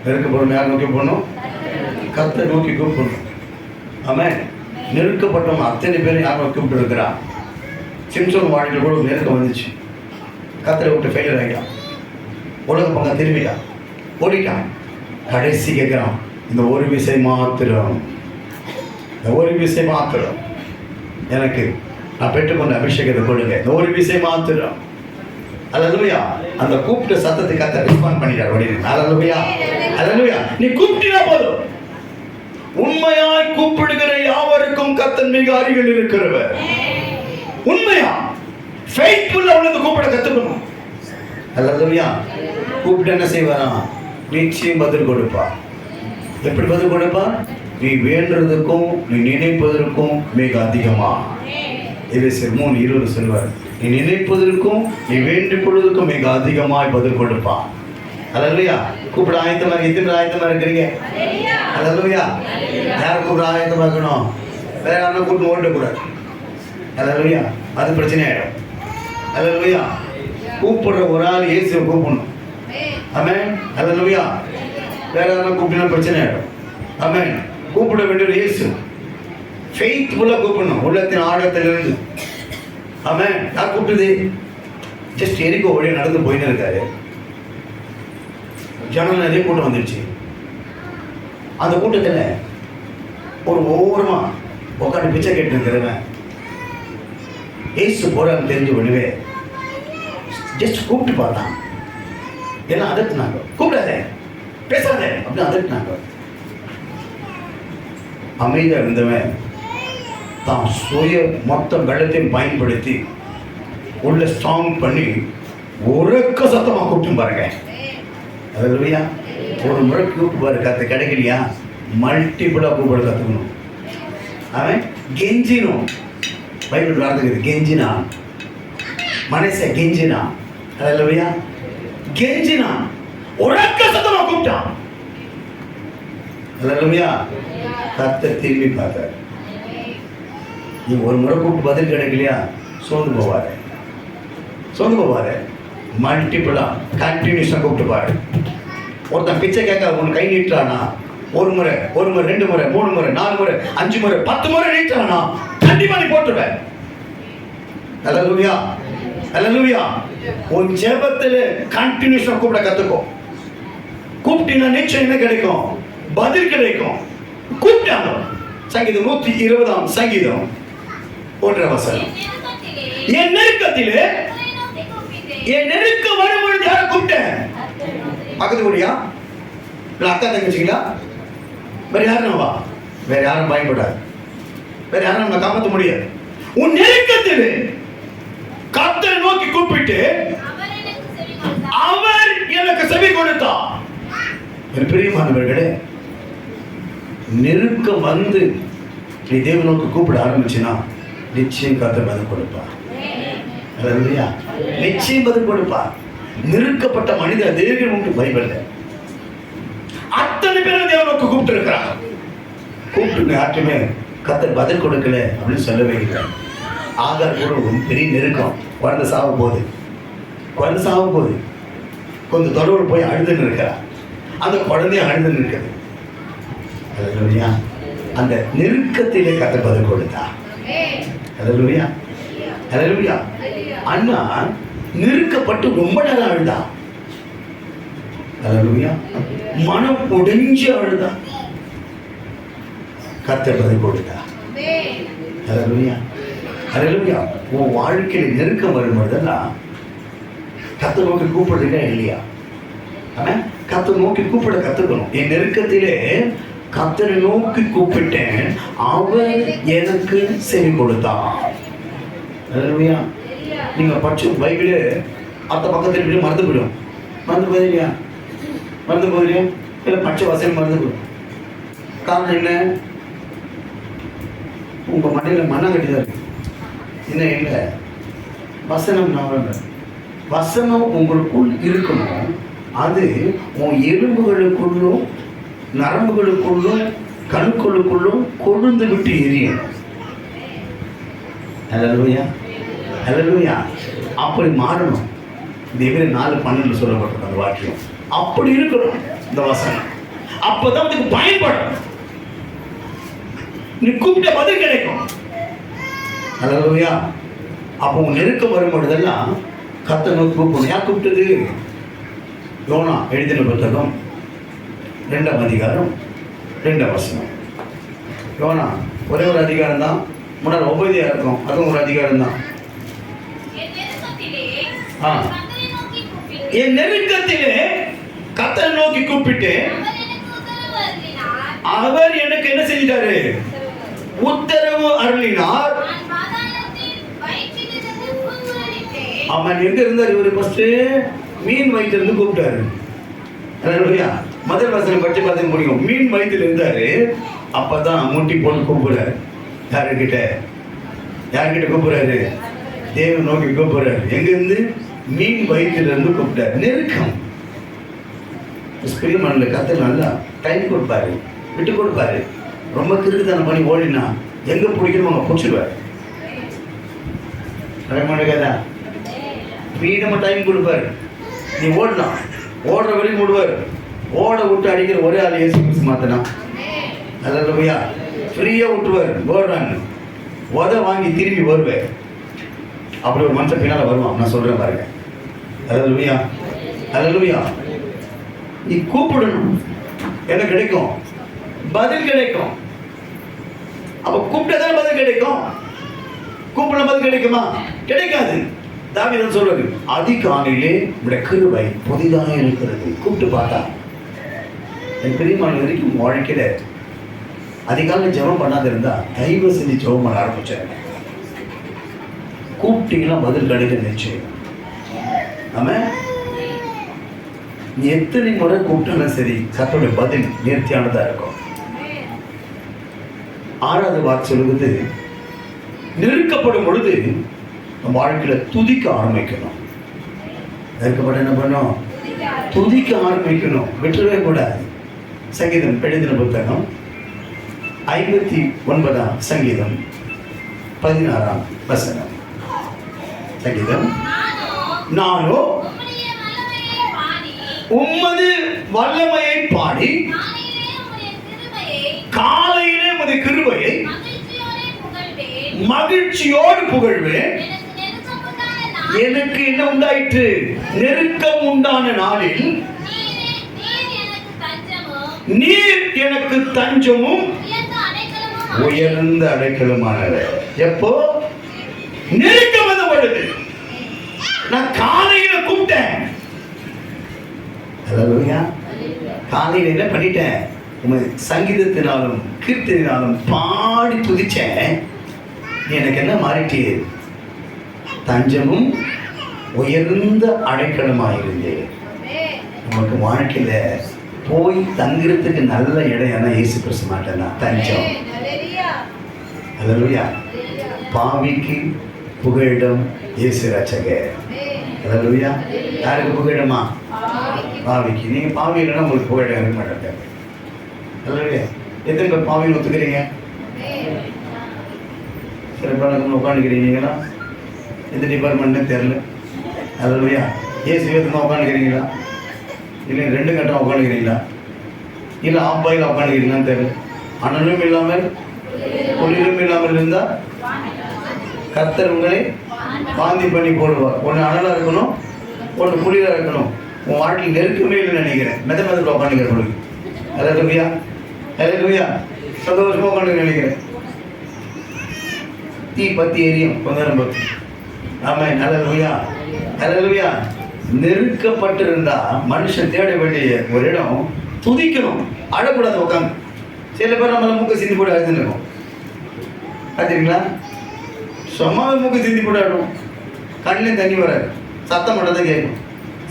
நெருக்கப்படும் யார் நோக்கி போகணும்? கர்த்தரை நோக்கி கூப்பிடணும். ஆமென். நெருக்கப்பட்டவங்க அத்தனை பேரும் யார் நோக்கி கூப்பிட்டு இருக்கிறார்? சிம்சோன் வாழ்க்கையில் கூட நெருக்கம் வந்துச்சு. கர்த்தரை விட்டு ஃபெயிலியர் ஆகிட்டான். உலக பக்கம் திரும்பிட்டான், ஓடிட்டான். கடைசி கேட்கிறான், இந்த ஒரு விஷயம் மாத்திரம் எனக்கு நான் பெற்றுக்கொண்ட அபிஷேகத்தை கொடுங்க. இந்த ஒரு விஷயம் மாத்திரம். அல்லேலூயா. அந்த கூப்பிட்ட சத்தத்தை கர்த்தர் ரெஸ்பாண்ட் பண்ணிட்டார் உடனே. அல்லேலூயா. அல்லேலூயா. நீ கூப்பிட்டினா போதும். உண்மையாய் கூப்பிடுகிற யாவருக்கும் கர்த்தர் மிக அருகில் இருக்கிறவர். உண்மையா ஃபெய்த்ஃபுல்லா உள்ளது கூப்பிட கத்துக்கணும். அல்லேலூயா. கூப்பிட்டு என்ன செய்வாரா? நிச்சயம் பதில் கொடுப்பா. எப்படி பதில் கொடுப்பா? நீ வேண்டுறதுக்கும் நீ நினைப்பதற்கும் மிக அதிகமா. எபேசியர் 3:20 சொல்வார், நீ நினைப்பதற்கும் நீ வேண்டிக் கொள்வதற்கும் மிக அதிகமாய் பதில் கொடுப்பா. அல்லேலூயா. கூப்பிட ஆயத்தமா எத்தனை ஆயத்தமா இருக்கிறீங்க? அல்லேலூயா. யார் கூப்பிட ஆயத்தமா இருக்கணும்? வேற யாரும் கூப்பிட்டு ஓடக்கூடாது. அல்லேலூயா. அது பிரச்சனை ஆயிடும். அல்லேலூயா. கூப்பிடுற ஒரு ஆள் இயேசுவை கூப்பிடணும். ஆமென். அல்லேலூயா. வேற யாரும் கூப்பிட்டா பிரச்சனை ஆயிடும். ஆமென். கூப்பிட வேண்டிய இயேசு. ஃபெய்த்ஃபுல்லா கூப்பிடணும் உள்ளத்தின் ஆழத்திலிருந்து. ஆமென். நான் கூப்பிட்டது ஜஸ்ட் எரிக்கோ வழியாக நடந்து போயின்னு இருக்காரு. ஜனம் நிறைய கூட்டம் வந்துடுச்சு. அந்த கூட்டத்தில் ஒரு ஓரமா உட்காந்து பிச்சை கேட்டு இருக்கிறவன் ஏசு போறான்னு தெரிஞ்ச உடனே ஜஸ்ட் கூப்பிட்டு பார்த்தான். எல்லாம் அதட்டுனாங்க. கூப்பிடாத, பேசாத அப்படின்னு அதட்டுனாங்க. அமைதியா இருந்தவன் தான் சுய மொத்த வெள்ளத்தையும் பயன்படுத்தி உள்ள ஸ்ட்ராங் பண்ணி உறக்க சத்தமா கூப்பிட்டு பாருங்க. அல்லேலூயா. ஒரு முறை கூப்பிட்டு பாரு, கத்து கிடைக்கலையா மல்டிபிளா கூப்பிட கத்துக்கணும். அவன் கெஞ்சினும் பைபிள் வார்த்தை கெஞ்சினா மனச கெஞ்சினா. அல்லேலூயா. கெஞ்சினா உறக்க சத்தமா கூப்பிட்டான். அல்லேலூயா. கர்த்தர் திரும்பி பார்த்தார். நீ ஒரு முறை கூப்பிட்டு பதில் கிடைக்கலையா சோர்ந்து போவாரு. மல்டிபிளா கண்டினியூஸா கூப்பிட்டு பாரு. ஒருத்தன் பிச்சை கேட்க உன் கை நீட்டுறானா ஒரு முறை 2 முறை 3 முறை 4 முறை 5 முறை 10 முறை நீட்டுறானா கண்டிப்பா நீ போட்டுருவேன். அல்லேலூயா. அல்லேலூயா. உன் ஜெபத்துல கண்டினியூஸா கூப்பிட கத்துக்கோ. கூப்பிட்டீங்கன்னா நிச்சயம் என்ன கிடைக்கும்? பதில் கிடைக்கும். கூப்பிட்டாங்க. சங்கீதம் 120 சங்கீதம் 1 வசனம். என் நெருக்கத்திலே என் நெருக்க வரும்பொழுது யாரை கூப்பிட்டேன்? பக்கத்து கூடியா இல்லை அக்கா தங்கச்சிங்களா? வேற யாரும் வா. வேற யாரும் பயன்படாது. வேற யாரும் நம்ம காப்பாற்ற முடியாது. உன் நெருக்கத்தில் கர்த்தரை நோக்கி கூப்பிட்டு அவர் எனக்கு செவி கொடுத்தார். என் பிரியமானவர்களே, நெருக்கம் வந்து நீ தேவனை நோக்கி கூப்பிட ஆரம்பிச்சுன்னா நிச்சயம் கர்த்தர் பதில் கொடுப்பார். அல்லேலூயா. நிச்சயம் பதில் கொடுப்பார். நெருக்கப்பட்ட மனிதர் தேவன் உண்டு பைபிள்ல அத்தனை பேரும் தேவனை நோக்கி கூப்பிட்டு இருக்கிறாங்க. கூப்பிட்டு யாருமே கர்த்தர் பதில் கொடுக்கல அப்படின்னு சொல்லவே இல்லை. ஆகார் கூட ஒரு பெரிய நெருக்கம். குழந்தை சாக போகுது. கொஞ்சம் தொலைவில் போய் அழுதுன்னு இருக்கிறார். அந்த குழந்தைய அழுதுன்னு இருக்குது. அல்லேலூயா. அந்த நெருக்கத்திலே கர்த்தர் பதில் கொடுத்தார். அல்லேலூயா. அல்லேலூயா. அண்ணா நெருக்கப்பட்டு ரொம்ப நேரம் அழுதா. அல்லேலூயா. மனம் உடைஞ்சு அழுதா. கர்த்தர் பதில் கொடுத்தா. அல்லேலூயா. அல்லேலூயா. உன் வாழ்க்கையில நெருக்கம் வரும்போதெல்லாம் கர்த்தர் நோக்கி கூப்பிடுறீங்க இல்லையா? கர்த்தர் நோக்கி கூப்பிட கத்துக்கணும். என் நெருக்கத்திலே கர்த்தரை நோக்கி கூப்பிட்டேன், அவர் எனக்கு செவி கொடுத்தார். அல்லேலூயா. நீங்க படிச்சு பைபிளே அத்த பக்கத்தில் இப்படி மறந்து போயிடும். இல்லை பச்சை வசனம் மறந்து போயிடும். காரணம் என்ன? உங்க மண்டையில் மண்ணா கட்டிதான் இருக்கு. என்ன இல்லை வசனம் உங்களுக்குள் இருக்கணும். அது உன் எலும்புகளுக்குள்ளும் நரம்புகளுக்குள்ளும் கணுக்களுக்குள்ளும் கொழுந்து விட்டு எரியணும். அல்லேலூயா. அல்லேலூயா. அப்படி மாறணும். தேவரே 4:12 சொல்லப்பட்டிருக்க அந்த வாக்கியம் அப்படி இருக்கணும். இந்த வசனம் அப்பதான் அதுக்கு பயன்படும். நீ கூப்பிட்ட பதில் கிடைக்கும். அல்லேலூயா. அப்போ உன் நெருக்கம் வரும்பொழுதெல்லாம் கர்த்தர் நோக்கி கூப்பிடணும். யார் கூப்பிட்டது? யோனா எழுதின புத்தகம் 2ஆம் அதிகாரம் 2ஆம் வசனம். யோனா ஒரே ஒரு அதிகாரம் தான், முன்னாடி உபதியாக இருக்கும், அதுவும் ஒரு அதிகாரம் தான். என் நெருக்கத்திலே கர்த்தரை நோக்கி கூப்பிட்டு அவர் எனக்கு என்ன செஞ்சிட்டாரு? உத்தரவு அருளினார். அவன் எங்க இருந்தார்? இவரு ஃபர்ஸ்ட் மீன் வயிற்றுல இருந்து கூப்பிட்டாரு. முதல் வசனம் பற்றி பார்த்து முடியும். மீன் வயிற்றுல இருந்தாரு. அப்பதான் முட்டி போட்டு கூப்பிடுறாரு. யாருக்கிட்ட? யாருக்கிட்ட கூப்பிடுறாரு? தேவன் நோக்கி கூப்பிடுறாரு. எங்க இருந்து? மீன் வயிற்றுல இருந்து கூப்பிட்டாரு. நெருக்கம். பிரியமானவர்களே, கர்த்தர் நல்லா டைம் கொடுப்பாரு, விட்டு கொடுப்பாரு. ரொம்ப திருக்குத்தனம் பண்ணி ஓடினா எங்க பிடிக்கணும் அவங்க பிடிச்சிடுவாரு. ஃப்ரீடமா டைம் கொடுப்பாரு. நீ ஓடலாம், ஓடுற வரைக்கும் விடுவார். ஓட விட்டு அடிக்கிற ஒரே ஆள் இயேசு கிறிஸ்து மாத்தினா. அல்லேலூயா. ஃப்ரீயா விட்டுருவார். ஓடுறாங்க, உத வாங்கி திரும்பி வருவார். அப்படி ஒரு மனுஷன் பின்னால வருவான். நான் சொல்றேன் பாருங்க. அல்லேலூயா, அல்லேலூயா. நீ கூப்பிடணும், என்ன கிடைக்கும்? பதில் கிடைக்கும். அப்ப கூப்பிட்டதான பதில் கிடைக்கும். கூப்பிட பதில் கிடைக்குமா? கிடைக்காது. தாவீது சொல்றாரு, அதிகாலையிலே உடைய கிருபை புதிதாக இருக்கிறது. கூப்பிட்டு பார்த்தா என் பெரியமான வரைக்கும் வாழ்க்கையில அதிகாலை ஜெபம் பண்ணாத இருந்தா தயவு செஞ்சு ஜெபம் பண்ண ஆரம்பிச்சாரு. கூப்பிட்டீங்கன்னா பதில் கிடைக்க நிச்சயம். ஆமா, நீ எத்தனை முறை கூப்பிட்டாலும் சரி, கர்த்தருடைய பதில் நேர்த்தியானதா இருக்கும். 6வது வார்த்தை சொல்லுவது, நெருக்கப்படும் பொழுது நம்ம வாழ்க்கையில துதிக்க ஆரம்பிக்கணும். நெருக்கப்பட என்ன பண்ணணும்? துதிக்க ஆரம்பிக்கணும். விட்டுறவே கூடாது. சங்கீதம் எழுதின புத்தகம் 59ஆம் சங்கீதம் 16ஆம் வசனம். சங்கீதம், நானோ உம்மது வல்லமையை பாடி காலையிலே உமது கிருபையை மகிழ்ச்சியோடு புகழ்வேன். எனக்கு என்ன உண்டாயிற்று? நெருக்கம் உண்டான நாளில் நீர் எனக்கு தஞ்சமும் உயர்ந்த அடைக்கலமானவர். எப்போ? நெருக்கம் வந்த பொழுது. நான் காலையில கூப்பிட்டேன். காலையில என்ன பண்ணிட்டேன்? சங்கீதத்தினாலும் கீர்த்தனாலும் பாடி துதிச்சேன். எனக்கு என்ன மாறிட்டு? தஞ்சமும் உயர்ந்த அடைக்கலமாயிருந்தேன். நமக்கு வாழ்க்கையில போய் தங்குறதுக்கு நல்ல இடம் என்ன? இயேசு கிறிஸ்து மாட்டேன்னா தஞ்சம். அல்லேலூயா. பாவிக்கு புகழிடம் இயேசு ரட்சகர். அல்லேலூயா. யாருக்கு புகழிடமா? பாவிக்கு. நீங்க பாவி இல்லைன்னா உங்களுக்கு புகழிடம் இருக்க மாட்டாங்க. அல்லேலூயா. எத்தனை பேர் பாவின்னு ஒத்துக்கிறீங்க? சில பேர் உட்காந்துக்கிறீங்களா? எந்த டிபார்ட்மெண்ட்னு தெரியல. அல்லேலூயா. ஏசு விதமாக உட்காந்துக்கிறீங்களா? இல்லை 2 கட்டம் உட்காந்துக்கிறீங்களா? இல்லை ஆப்பாயில் உட்காந்துக்கிறீங்களான்னு தெரியல. அனலும் இல்லாமல் குளிரும் இல்லாமல் இருந்தால் கர்த்தர் உங்களை வாந்தி பண்ணி போடுவார். ஒன்று அனலாக இருக்கணும், ஒன்று குளிராக இருக்கணும். உன் வாழ்க்கையில் நெருக்கமே இல்லைன்னு நினைக்கிறேன். மெதமெதத்தில் உட்காந்துக்கிற பொழுது. அல்லேலூயா, அல்லேலூயா. சந்தோஷமாக உட்காந்து நினைக்கிறேன். தீ பத்தி எரியும் கொஞ்ச நேரம் பத்தி. ஆமா, அல்லேலூயா, அல்லேலூயா. நெருக்கப்பட்டிருந்தா மனுஷன் தேட வேண்டிய ஒரு இடம் துதிக்கணும். அழக்கூடாது உட்காந்து. சில பேர் நம்மள மூக்க சிந்தி போட்டு அழுதுன்னு இருக்கும். பார்த்தீங்களா? சும்மாவே மூக்க சிந்தி போட்டு ஆடும். கண்ணிலையும் தண்ணி வராது, சத்தம் மட்டும் தான் கேட்கும்.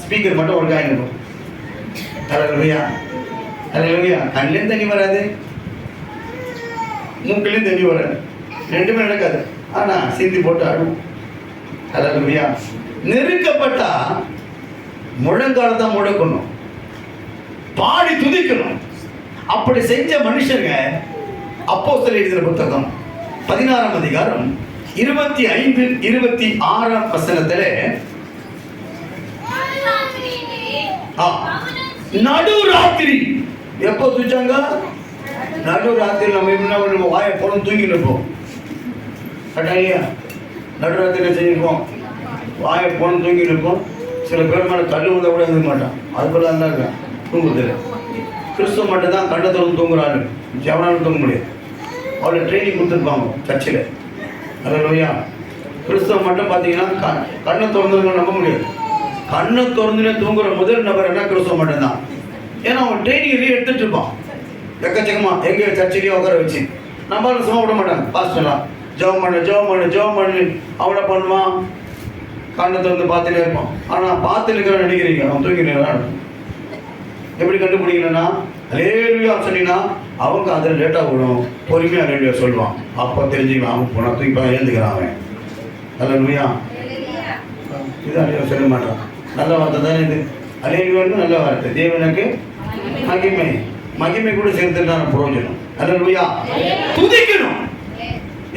ஸ்பீக்கர் மட்டும் ஒழுங்காக இருக்கும். அல்லேலூயா, அல்லேலூயா. கண்ணிலையும் தண்ணி வராது, மூக்கிலையும் தண்ணி வராது, 2மே நடக்காது. ஆனா சிந்தி போட்டு ஆடும். அல்லேலூயா. நெருக்கப்பட்டா முழங்காலத்தான் முழக்கணும், பாடி துதிக்கணும். அப்படி செஞ்ச மனுஷங்க அப்போஸ்தலர் எழுதின புத்தகம் 16ஆம் அதிகாரம் 25, 26 வசனத்திலே நடுராத்திரி. எப்போ துதிச்சாங்க? நடுராத்திரி. நம்ம என்ன வாயை போன தூங்கி நிற்போம். கட்டாயா நடுராத்திரியில் செஞ்சிருப்போம். வாயை போன தூங்கி நிற்போம். சில பேர் மேலே கல் ஊத கூட இருக்க மாட்டான். அது போல தான் இருக்கேன் தூங்குறதுல. கிறிஸ்துவ மட்டும் தான் கண்டத்தோடு தூங்குறாரு, ஜெவனாலும் தூங்க முடியாது. அவளை ட்ரைனிங் கொடுத்துருப்பாங்க சர்ச்சில். அல்லேலூயா. கிறிஸ்தவம் மட்டும் பார்த்தீங்கன்னா கண்ணை திறந்து நம்ப முடியாது. கண்ணை திறந்துனே தூங்குற முதல் நபர் என்ன கிறிஸ்தவம் மட்டும்தான். ஏன்னா அவன் ட்ரைனிங் எடுத்துட்டு இருப்பான் எக்கச்சக்கமா எங்க சர்ச்சிலேயே உட்கார வச்சு. நம்மளால சும்மா விட மாட்டாங்க. பாஸ்டர்லாம் ஜெபம் பண்ணு அவனை பண்ணுவான். கண்ணை திறந்து பார்த்துட்டே இருப்பான். ஆனால் பார்த்து இருக்கிறான்னு நினைக்கிறீங்க, அவன் தூங்கினான். எப்படி கண்டுபிடிக்கலன்னா அல்லேலூயா சொன்னீங்கன்னா அவங்க அதில் லேட்டாக விடும், பொறுமையாக அல்லேலூயா சொல்லுவான். அப்போ தெரிஞ்சுக்கலாம் அவன் போனால் தூக்கி எழுந்துக்கிறான் அவன். அல்லேலூயா. இது அல்லேலூயா சொல்ல மாட்டான். நல்ல வார்த்தை தானே இது. அல்லேலூயான்னு நல்ல வார்த்தை. தேவனுக்கு மகிமை கூட சேர்த்துட்டான பிரயோஜனம். அல்லேலூயா. துதிக்கணும்.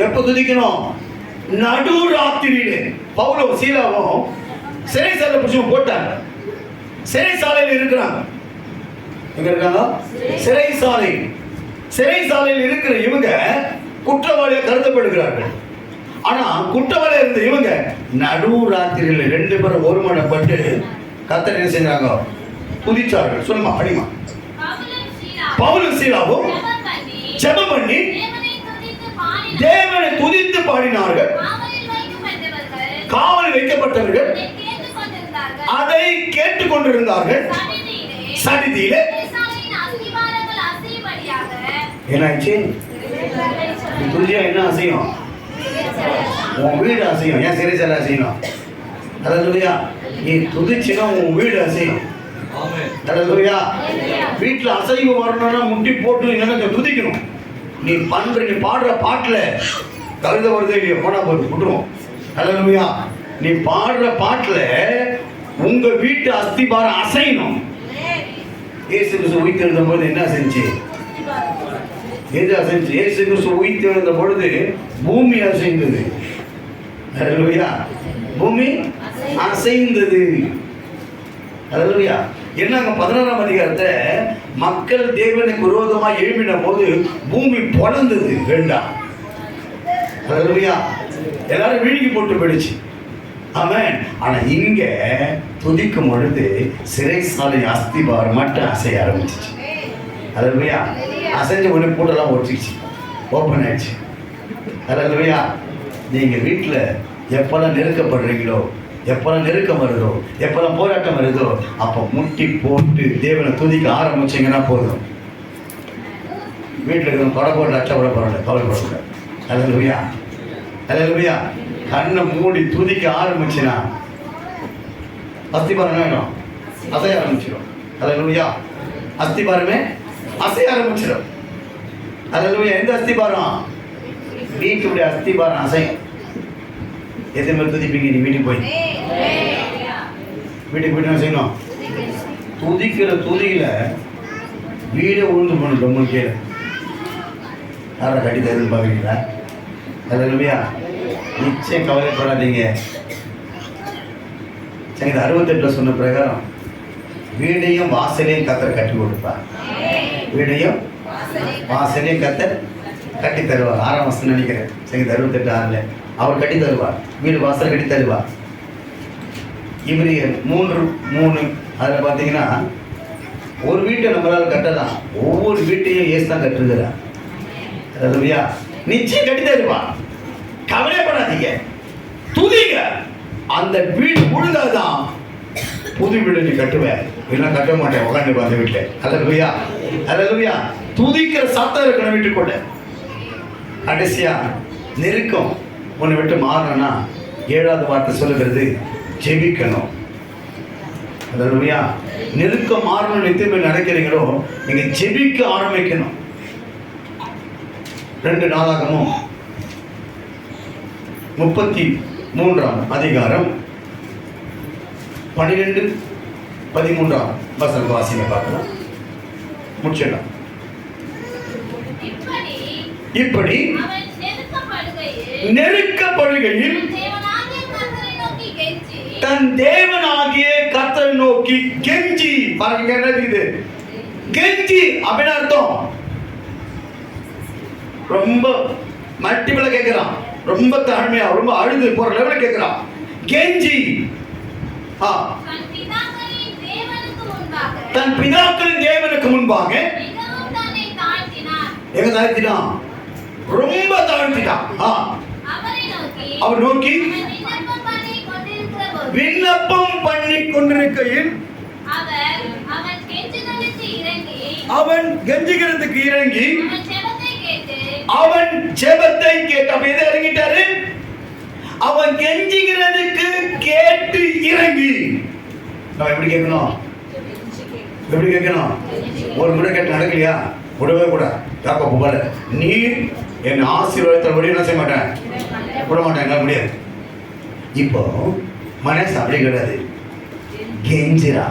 எப்போ துதிக்கணும்? நடு ராத்திரியிலே. பவுலும் சீலாவும் சிறைசாலை பிடிச்சி போட்டாங்க. சிறைசாலையில் இருக்கிறாங்க. எங்க இருக்காங்க? சிறைசாலையில் இருக்கிற இவங்க குற்றவாளியா கருதப்படுகிறார்கள். ஆனா குற்றவாளியா இருந்த இவங்க நடு ராத்திரியில் 2 பேரும் ஒருமனப்பட்டு கர்த்தரை என்ன செஞ்சாங்க? துதிச்சார்கள். சொல்லுமா படிமா. பவுலும் சீலாவும் ஜெபம் பண்ணி தேவனை துதித்து பாடினார்கள். காவலில் வைக்கப்பட்டவர்கள் அதை கேட்டுக்கொண்டிருந்தார்கள். சடிதியிலே என்னாச்சு? துதியா என்ன அசையும்? உன் வீடு அசையும். ஏன் சிறைசாலை அசையணும்? அல்லேலூயா. நீ துதிச்சுனா உன் வீடு அசையும். அல்லேலூயா. வீட்டில் அசைவு வரணும்னா முட்டி போட்டு என்ன துதிக்கணும். நீ பாடுற பாட்டில் கவிதை வருது இல்லையோ போனா போது விட்டுருவோம். அல்லேலூயா. நீ பாடுற பாட்டில் உங்க வீட்டு அஸ்திபாரம் அசையணும். இயேசு கிறிஸ்து உயிர்த்தெழுந்த பொழுது என்ன செஞ்சு? எது அசைஞ்சு? இயேசு கிறிஸ்து உயிர்த்தெழுந்த பொழுது பூமி அசைந்தது. அல்லேலூயா. பூமி அசைந்தது. அல்லேலூயா. என்னங்க 16ஆம் அதிகாரத்தை மக்கள் தேவனுக்கு விரோதமாக எழுப்பின போது பூமி பொழந்தது. வேண்டாம். அல்லேலூயா. எல்லாரும் விழுங்கி போட்டு போயிடுச்சு. ஆமென். ஆனா இங்க துதிக்கும் பொழுது சிறைசாலை அஸ்திபாரம் மட்டும் அசைய ஆரம்பிச்சிச்சு. அல்லேலூயா. அசைஞ்ச உடனே பூட்டெல்லாம் ஒட்டிச்சு, ஓப்பன் ஆயிடுச்சு. அல்லேலூயா. நீங்க வீட்டில் எப்பெல்லாம் நெருக்கப்படுறீங்களோ, எப்பெல்லாம் நெருக்கம் வருதோ, எப்பெல்லாம் போராட்டம் வருதோ, அப்போ முட்டி போட்டு தேவனை துதிக்க ஆரம்பிச்சிங்கன்னா போதும். வீட்டில் இருக்கிற கொடை போட்டு அச்சா விட பரவாயில்ல, கவலைப்படக்கூடாது. அல்லேலூயா. அல்லேலூயா. கண்ணை மூடி துதிக்க ஆரம்பிச்சுனா அஸ்திபாரம் வேணும், அசைய ஆரம்பிச்சிடும். அல்லேலூயா. அஸ்திபாரமே அசைய ஆரம்பிச்சிடும். அல்லேலூயா. எந்த அஸ்திபாரம்? வீட்டுடைய அஸ்திபாரம் அசையும். எத்தனை பேர் துதிப்பீங்க நீ வீட்டுக்கு போய்? வீட்டுக்கு போயிட்டு என்ன செய்யணும்? துதிக்கிற துதியில வீடே உழுந்து போகணும். ரொம்ப கீழே யாரை கட்டி தருன்னு பார்க்குறீங்களா? அல்லேலூயா. நிச்சயம் கவலைப்படாதீங்க. சங்கீதம் 68 சொன்ன பிரகாரம் வீடையும் வாசலையும் கத்தர் கட்டி கொடுப்பார். வீடையும் வாசலையும் கத்தர் கட்டி தருவார். 6ஆம் வசனம் நினைக்கிறேன். சங்கீதம் 68:6 அவர் கட்டி தருவார். வீடு வாசல் கட்டி தருவார். இவரியர் 3:3 அதில் பார்த்தீங்கன்னா ஒரு வீட்டை நம்மளால் கட்டலாம், ஒவ்வொரு வீட்டையும் ஏசு தான் கட்டுகிறார். அல்லேலூயா. நிச்சயம் கட்டி தருவார். கவலைப்படாதீங்க, துதிங்க. அந்த வீடு முழுதாதான் புது வீடு நீ கட்டுவேன். இல்லை கட்ட மாட்டேன், உட்காந்து அந்த வீட்டில். அல்லேலூயா. அல்லேலூயா. துதிக்கிற சத்தம் இருக்கணும் வீட்டுக்குள்ள. கடைசியா நெருக்கம் உன்னை விட்டு மாறணும்னா 7வது வார்த்தை சொல்லுகிறது, ஜெபிக்கணும். அல்லேலூயா. நெருக்கம் மாறணும் எத்தனை நடக்கிறீங்களோ நீங்க ஜெபிக்க ஆரம்பிக்கணும். 2 நாளாகமும் 33ஆம் அதிகாரம் 12-13 வசனம் வாசிங்க பார்க்கலாம். முடிச்சிடலாம். இப்படி நெருக்கப்படுகையில் தன் தேவனாகிய கர்த்தரை நோக்கி கெஞ்சி. பாருங்க என்ன இருக்குது கெஞ்சி அப்படின்னு அர்த்தம். ரொம்ப மல்டிபிளா கேட்கிறான், ரொம்ப தாழ்மையா, ரொம்ப அழுது போற லெவலில் கேட்கிறான். கெஞ்சி தன் பிதாக்களின் தேவனுக்கு முன்பாக எங்க தாழ்த்தினான்? ரொம்ப தாழ்த்திட்டான். அவர் நோக்கி விண்ணப்பம் பண்ணி கொண்டிருக்கையில் அவன் கெஞ்சுகிறதுக்கு இறங்கி அவன் ஜெபத்தை கேட்டு அப்ப எதை இறங்கிட்டாரு? அவன் கெஞ்சுகிறதுக்கு கேட்டு இறங்கி. நான் எப்படி கேட்கணும்? எப்படி கேட்கணும்? ஒரு முறை கேட்டு நடக்கலையா? விடவே கூட யாக்கோபு போல நீ என் ஆசீர்வாதத்தோட என்ன செய்ய மாட்டேன், விட மாட்டேன், முடியாது. இப்போ மனசு அப்படி கிடையாது, கெஞ்சிரா.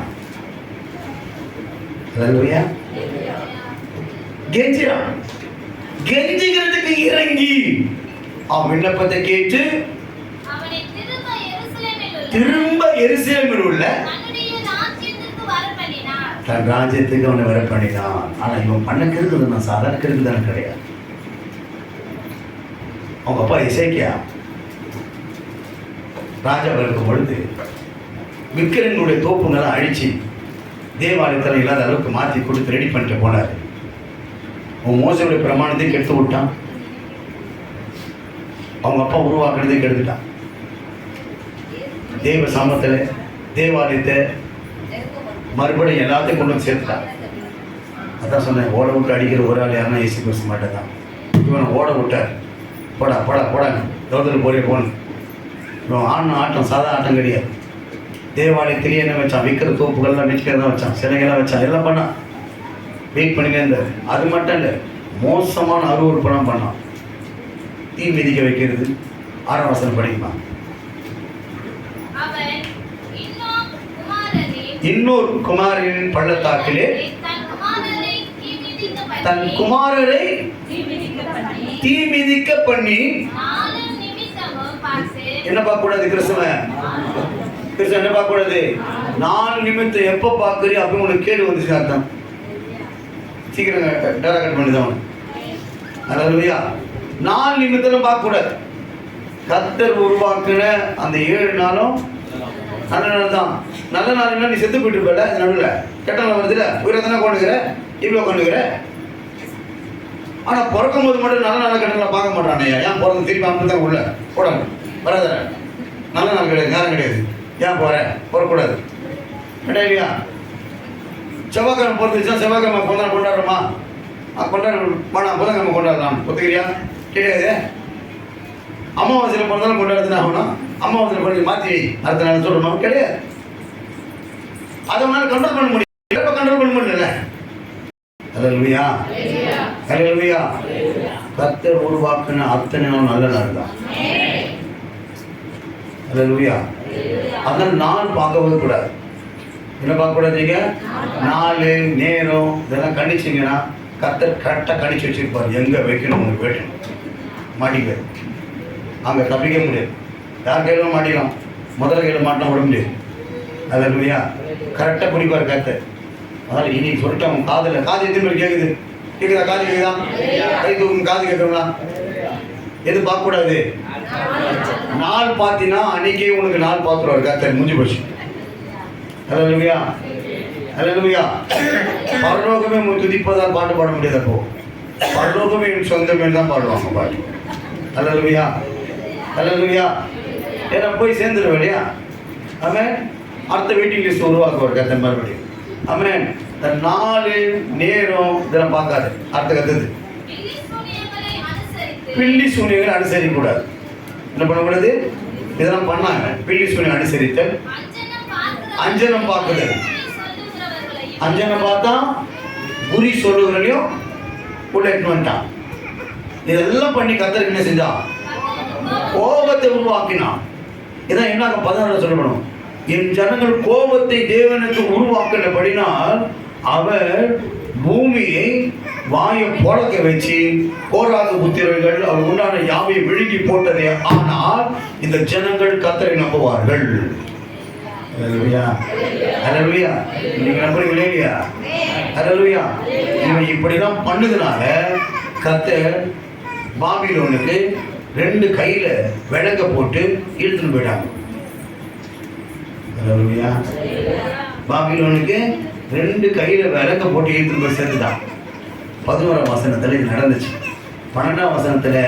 கெஞ்சிரா, கெஞ்சுகிறதுக்கு இறங்கி அவன் விண்ணப்பத்தை கேட்டு திரும்ப எருசலேமில் உள்ள தன் ராஜ்யத்துக்கு அவனை வர பண்ணினான். ஆனா இவன் பண்ண கிறுக்குது நான் சாதாரண கிறுக்கு தானே கிடையாது. அவங்க அப்பா எசேக்கியா ராஜாவாக இருக்கும் பொழுது விக்கிரங்களுடைய தோப்புங்களை அழிச்சு தேவாலயத்தில் இல்லாத அளவுக்கு மாற்றி கொடுத்து ரெடி பண்ணிட்டு போனார். அவன் மோசையுடைய பிரமாணத்தை கெடுத்து விட்டான். அவங்க அப்பா உருவாக்குறதை கெடுத்துட்டான். தேவ சாமத்தில் தேவாலயத்தை மறுபடியும் எல்லாத்தையும் கொண்டு வந்து சேர்த்துட்டான். அதான் சொன்னேன், ஓட விட்டு அடிக்கிற ஒரு ஆள் யாருன்னா ஏசி பேச மாட்டேன் தான். இவனை ஓட விட்டார். போடா போடா போடாங்க தோட்டத்தில் போய் போகணும். இவன் ஆடின ஆட்டம் சாதா ஆட்டம் கிடையாது. தேவாலயத்திலேயே என்ன வச்சான், விற்கிற தோப்புகள்லாம் விற்கிறதா வச்சான், சிலைகள்லாம் வச்சான், எல்லாம் பண்ணான். வெயிட் பண்ணிங்க இருந்தார். அது மட்டும் இல்லை, மோசமான அருவருப்பணம் பண்ணான். தீ மிதிக்க வைக்கிறது. 6ஆம் வசனம் படிக்கலாம். இன்னொரு குமாரனின் பள்ளத்தாக்கிலே தன் குமாரரை தீ மிதிக்க பண்ணி என்ன பார்க்க கூடாது? கிறிஸ்தவன் என்ன பார்க்க கூடாது? 4 நிமித்தம் எப்ப பார்க்கறியோ அப்ப உனக்கு கேடு வந்துச்சு அர்த்தம். சீக்கிரம் டேரா கட் பண்ணிதான். அல்லேலூயா. 4 நிமித்தம் பார்க்க கூடாது. கர்த்தர் உருவாக்குன அந்த 7 நாளும் நல்ல நாள் தான். நல்ல நாள் நீ செத்து போயிட்டு இருப்பல, இந்த நடுவில் கெட்ட நாள் வருதுல, உயிரை தானே கொண்டுக்கிற, இவ்வளோ கொண்டுக்கிற. ஆனால் பிறக்கும் போது மட்டும் நல்ல நாள் கெட்ட நாள் பார்க்க மாட்டானே. ஏன் பிறந்த திருப்பி அனுப்பி தான் உள்ள போடாங்க வராத. நல்ல நாள் கிடையாது, நேரம் கிடையாது. ஏன் போகக்கூடாது இல்லையா? செவ்வாய்க்கிழமை பிறந்துச்சுன்னா செவ்வாய்க்கிழமை பிறந்தா கொண்டாடுறோமா? கொண்டாட புதன்கிழமை கொண்டாடலாம். ஒத்துக்கிறியா? கிடையாது. அமாவாசையில் பிறந்தாலும் கொண்டாடுறதுன்னு ஆகணும். அமாவாசையில் பிறகு மாற்றி அடுத்த நாள் சொல்லணும் கிடையாது. அதை உன்னால கண்ட்ரோல் பண்ண முடியும், கண்ட்ரோல் பண்ண முடியல. அல்லேலூயா, அல்லேலூயா. கர்த்தர் உருவாக்குன அத்தனை நாள் நல்ல நாள் தான். அல்லேலூயா. அதனால நாள் பார்க்கவே கூடாது. என்ன பார்க்கக்கூடாதுங்க? நாள் நேரம் இதெல்லாம் கணிச்சிங்கன்னா கர்த்தர் கரெக்டாக கணிச்சு வச்சிருப்பார். எங்கே வைக்கணும் உங்களுக்கு வேணும் மாட்டிக்க, அங்கே தப்பிக்க முடியாது. யார் கையிலும் மாட்டிக்கலாம், முதல்ல கையில் மாட்டினா விட முடியாது. அல்லேலூயா. கரெக்டாக பிடிப்பார் கர்த்தர். அதனால் இன்னைக்கு சொல்லிட்டு அவன் காது எத்தனை பேர் கேட்குது? கேட்குதா? காது கேட்குதா? கை தூக்கும் காது கேட்குறா? எது பார்க்கக்கூடாது? நாள் பார்த்தீங்கன்னா அன்னைக்கே உனக்கு நாள் பார்த்துருவார் கர்த்தர். முடிஞ்சு போச்சு. அல்லேலூயா, அல்லேலூயா. பரலோகமே துதிப்பதால் பாட்டு பாட முடியாது. அப்போ பரலோகமே என் சொந்தமே தான் பாடுவாங்க பாட்டு. அல்லேலூயா, அல்லேலூயா. ஏன்னா போய் சேர்ந்துருவேன் இல்லையா? ஆமென். அடுத்த வெயிட்டிங் லிஸ்ட் உருவாக்குவார் கர்த்தர் மறுபடியும். ஆமென். இந்த 4 நேரம் இதெல்லாம் பார்க்காது. அடுத்த கத்துது பில்லி சூனியங்களை அனுசரிக்கக்கூடாது. என்ன பண்ணக்கூடாது? இதெல்லாம் பண்ணாங்க. பில்லி சூனியம் அனுசரித்தல், அஞ்சனம் பார்க்குதல். அஞ்சனம் பார்த்தா குறி சொல்லுகிறதையும் உள்ள எட்டு வந்துட்டான். இதெல்லாம் பண்ணி கர்த்தருக்கு என்ன செஞ்சான்? கோபத்தை உருவாக்கினான். இதான் என்ன 16 சொல்லப்படும். என் ஜனங்கள் கோபத்தை தேவனுக்கு உருவாக்கினபடினால் அவர் பூமியை வாயை புழக்க வச்சு போராத புத்திரர்கள் அவர் உண்டான யாவை விழுங்கி போட்டதே. ஆனால் இந்த ஜனங்கள் கர்த்தரை நம்புவார்கள். அல்லேலூயா, அல்லேலூயா. நீங்க நம்புறீங்களே இல்லையா? அல்லேலூயா. இவன் இப்படிலாம் பண்ணதுனால கர்த்தர் பாபிலோனுக்கு 2 கையில விளங்க போட்டு இழுத்துன்னு போயிட்டாங்க. அல்லேலூயா. பாபிலோனுக்கு 2 கையில விளங்க போட்டு இழுத்துன்னு போய் சேர்த்துட்டான். 11ஆம் வசனத்துல இது நடந்துச்சு. 12ஆம் வசனத்துல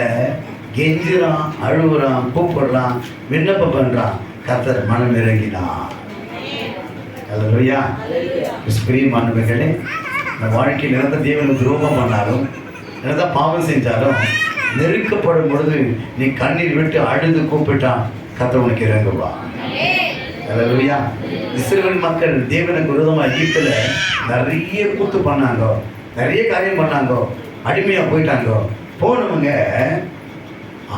கெஞ்சுறான், அழுகுறான், கூப்பிடுறான், விண்ணப்பம் பண்றான். கர்த்தர் மனம் இறங்கினான். அல்லேலூயா. பிரியமானவர்களே, நம்ம வாழ்க்கையில் நிறந்த தேவனுக்கு துரோகம் பண்ணாலும், நிறந்த பாவம் செஞ்சாலும், நெருக்கப்படும் பொழுது நீ கண்ணீர் விட்டு அழுது கூப்பிட்டான், கர்த்தர் உனக்கு இறங்குவா. அல்லேலூயா. இஸ்ரவேல் மக்கள் தேவனுக்கு விரோதமாக எகிப்துல நிறைய கூத்து பண்ணாங்க, நிறைய காரியம் பண்ணாங்க, அடிமையா போயிட்டாங்க. போனவங்க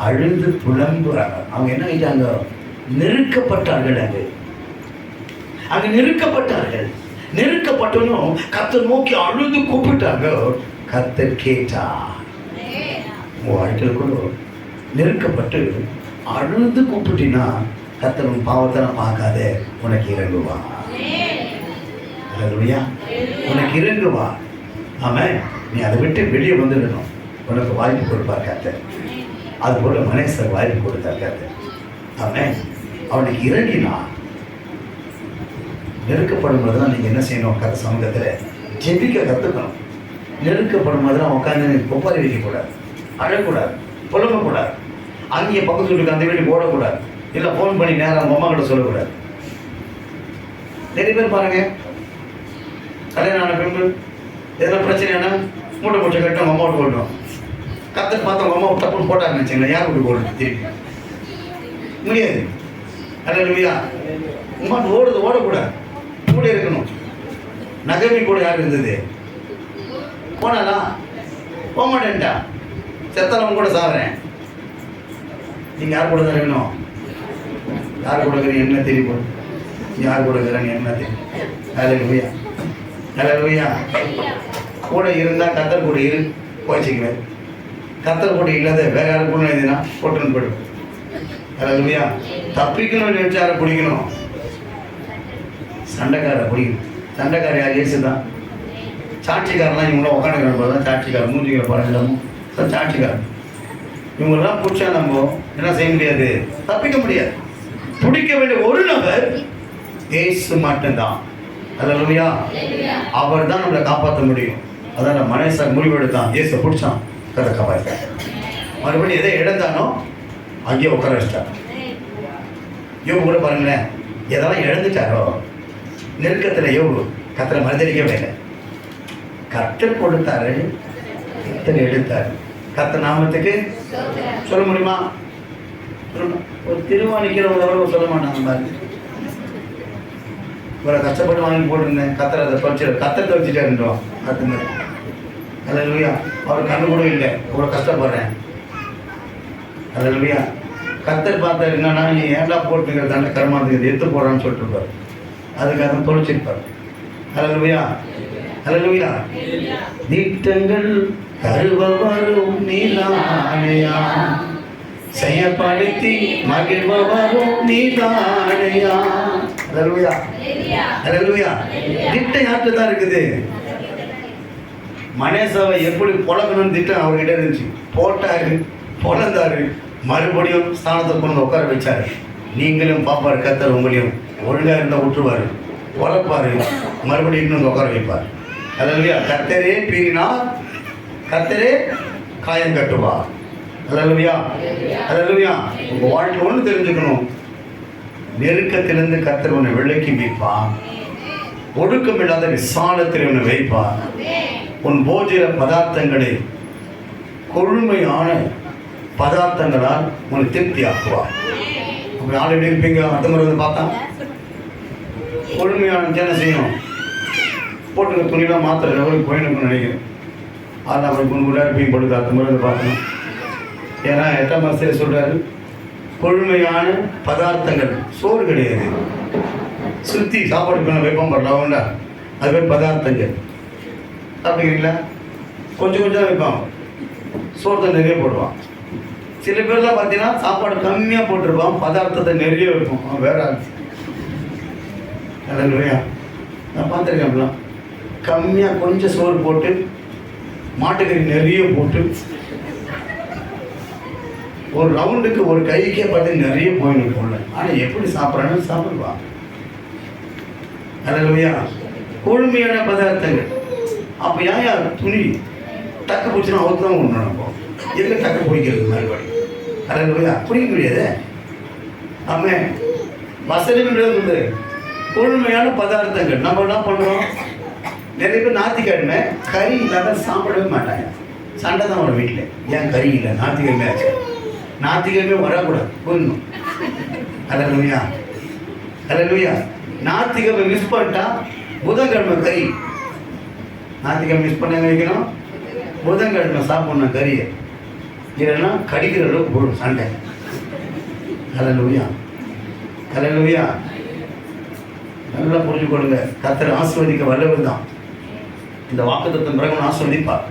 அழுது புலம்புறாங்க. அவங்க என்ன ஆயிட்டாங்க? நெருக்கப்பட்டார்கள். அங்க நெருக்கப்பட்டார்கள். நெருக்கப்பட்டனும் கர்த்தர் நோக்கி அழுது கூப்பிட்டாங்க. கர்த்தர் கேட்டா. வாழ்க்கையில் கூட நெருக்கப்பட்டு அழுது கூப்பிட்டினா கர்த்தர் உன் பாவத்தை பார்க்காத உனக்கு இறங்குவா. அல்லேலூயா. உனக்கு இறங்குவா. ஆமாம். நீ அதை விட்டு வெளியே வந்துடணும். உனக்கு வாய்ப்பு கொடுப்பார் கர்த்தர். அதுபோல் மனேசர் வாய்ப்பு கொடுத்தார் கர்த்தர். ஆமாம். அவனுக்கு இறங்கினா நெருக்கப்படும் போதுதான் நீங்கள் என்ன செய்யணும்? கர்த்தர் சமூகத்தில் ஜெபிக்க கற்றுக்கணும். நெருக்கப்படும் போதெல்லாம் உட்காந்து ஒப்பாரி வைக்கக்கூடாது, அழக்கூடாது, புலம்பக்கூடாது. அங்கேயே பக்கத்து வீட்டுக்கு அந்த வீட்டுக்கு ஓடக்கூடாது. இல்லை ஃபோன் பண்ணி நேரம் அவங்க அம்மா கிட்ட சொல்லக்கூடாது. நிறைய பேர் பாருங்க, கல்யாணம் ஆன பெண்கள் எதனா பிரச்சனைனா மூட்டை மூட்டை கட்ட அவங்க அம்மாவோட போடணும். கர்த்தர் பார்த்து அவங்க அம்மா டப்புன்னு போட்டாங்கன்னு வச்சுங்களேன், யார் வீட்டுக்கு ஓடுறது? திருப்பி முடியாது. அல்லேலூயா. உமாட்டு ஓடக்கூடாது, கூட இருக்கணும். நகமி கூட யார் இருந்தது? போனாலா? போக மாட்டேன்டா, செத்தாலும் கூட சாகிறேன். நீங்கள் யார் கூட தான் இருக்கணும்? யார் கூட இருக்கிறீங்க என்ன தெரியும்? யார் கூட இருக்கிறாங்க என்ன தெரியும்? அல்லேலூயா. அல்லேலூயா. கூட இருந்தால் கர்த்தர் கூட இரு போச்சுக்குவேன். கர்த்தர் கூட இல்லாத வேற யாரு கூட எழுதினா போட்டுன்னு போய்டும். அல்லேலூயா. தப்பிக்கணும்னு நினைச்சு யாரை பிடிக்கணும்? சண்டைக்காரை பிடிக்கணும். சண்டைக்கார யார்? இயேசு தான். சாட்சிக்காரெலாம் இவங்களாம் உட்காந்துக்கிற போது தான் சாட்சிக்காரன். மூஞ்சிக்கிற பழக்கமும் சாட்சிக்காரன். இவங்கெல்லாம் பிடிச்சா நம்ம என்ன செய்ய முடியாது? தப்பிக்க முடியாது. பிடிக்க வேண்டிய ஒரு நபர் இயேசு மட்டும்தான். அல்லேலூயா. அவர் தான் நம்மளை காப்பாற்ற முடியும். அதான் மனேசர் முடிவெடுத்தான். இயேசு பிடிச்சான், கதை காப்பாற்ற. மறுபடியும் எதை இழந்தானோ அங்கேயே உட்கார வச்சிட்டார். யோபு கூட பாருங்களேன், எதெல்லாம் இழந்துட்டாரோ நெருக்கத்தில் யோபு கர்த்தரை மறுதளிக்கவே இல்லை. கர்த்தர் கொடுத்தாரு, கர்த்தர் எடுத்தார். கர்த்தர் நாமத்துக்கு சொல்ல முடியுமா? ஒரு திருவாணிக்கிறவங்க சொல்ல மாட்டாங்க பாருங்க. இவரை கஷ்டப்பட்டு வாங்கி போட்டிருந்தேன், கர்த்தர் அதை தொலைச்சிட, கர்த்தர் தொலைச்சிட்டாருன்றோம். அது அல்லேலூயா. அவர் கண்ணு கூட இல்லை, இவ்வளோ கஷ்டப்படுறேன். அல்லேலூயா. கர்த்தர் பார்த்தாரு, என்னன்னா நீ ஏன்டா போட்டுக்கிறது அந்த கர்மாந்துக்கு எடுத்து போடுறான்னு சொல்லிட்டு இருப்பார். அதுக்கு அதை தொலைச்சிருப்பார். அல்லேலூயா. அல்லேலூயா. திட்டங்கள் தருபவரும் நீதானையா, செய்யப்படுத்தி மகிழ்பவரும் நீதானையா. அல்லேலூயா. அல்லேலூயா. திட்டம் யார்கிட்ட தான் இருக்குது? மனேசாவை எப்படி பொழக்கணும்னு திட்டம் அவர்கிட்ட இருந்துச்சு. போட்டாரு, பொழந்தாரு, மறுபடியும் ஸ்தானத்தை கொண்டு உட்கார வச்சாரு. நீங்களும் பாப்பார் கர்த்தர் உங்களையும் ஒழுங்காக இருந்தால் விட்டுருவார், பொழப்பாரு, மறுபடியும் இன்னும் உட்கார வைப்பார். அல்லேலூயா. கர்த்தரே பீறினார், கர்த்தரே காயம் கட்டுவா. அல்லேலூயா. அல்லேலூயா. உங்கள் வாழ்க்கை ஒன்று தெரிஞ்சுக்கணும், நெருக்கத்திலிருந்து கர்த்தர் உன்னை விலக்கி மீட்பான். ஒடுக்கம் இல்லாத விசாலத்தில் உன்னை வைப்பார். உன் போஜன பதார்த்தங்களை கொழுமையான பதார்த்தங்களால் உன்னை திருப்தி ஆக்குவார். அப்படி ஆள் எப்படி இருப்பீங்க? அடுத்த முறை வந்து பார்த்தா கொழுமையான என்ன செய்யணும்? போட்டுக்க துணியெல்லாம் மாத்திர லெவலுக்கு போயிடணும்னு நினைக்கிறேன். அதில் அப்படி குண்டு இருப்பீங்க போட்டு அடுத்த முறை வந்து பார்த்தோம். ஏன்னா 8ஆம் வருஷத்தில் சொல்கிறாரு, கொழுமையான பதார்த்தங்கள். சோறு கிடையாது, சுற்றி சாப்பாடு வைப்போம் பாருங்களா, அது பேர் பதார்த்தங்கள். சாப்பிடுறீங்களா? கொஞ்சம் கொஞ்சம் வைப்பான், சோறு தான் நிறைய போடுவான். சில பேர்லாம் பார்த்தீங்கன்னா சாப்பாடு கம்மியாக போட்டிருப்பான், பதார்த்தத்தை நிறைய வைப்போம். அவன் வேற ஆள். அல்லேலூயா. நான் பார்த்துருக்கேன். அப்படிலாம் கம்மியாக கொஞ்சம் சோறு போட்டு மாட்டுக்கறி நிறைய போட்டு ஒரு ரவுண்டுக்கு ஒரு கைக்கே பார்த்து நிறைய போயின்னு போடல. ஆனால் எப்படி சாப்பிட்றான்னு சாப்பிடுவான். அல்லேலூயா. கொழுமையான பதார்த்தங்கள். அப்போ யார் துணி டக்கு பிடிச்சினா அவருக்கு தான் ஒன்று நினைப்போம். எங்கே டக்கு பிடிக்கிறது மறுபடி அல்லேலூயா. குடிக்க முடியாது. ஆமென். வசனம்ன்றது கொழுமையான பதார்த்தங்கள். நம்ம என்ன பண்ணுறோம், நிறைய பேர் ஞாயிற்றுக்கிழமை கறி இல்லாத சாப்பிடவே மாட்டாங்க. சண்டை தான் வரும் வீட்டில். ஏன் கறி இல்லை, ஞாயிற்றுக்கிழமை ஆச்சு, ஞாயிற்றுக்கிழமை வரக்கூடாது போயிடணும். அல்லேலூயா, அல்லேலூயா. ஞாயிற்றுக்கிழமை மிஸ் பண்ணிட்டா புதன்கிழமை கறி, ஞாயிற்றுக்கிழமை மிஸ் பண்ண வைக்கணும், புதன்கிழமை சாப்பிடணும் கறியை, இல்லைன்னா கடிக்கிற அளவுக்கு போடும் சண்டை. அல்லேலூயா, அல்லேலூயா. நல்லா புரிஞ்சுக்கொள்ளுங்க. கர்த்தர் ஆசீர்வதிக்க வல்லவர் தான். இந்த வாக்குத்தத்தம் பிறகு ஆசீர்வதிப்பார்.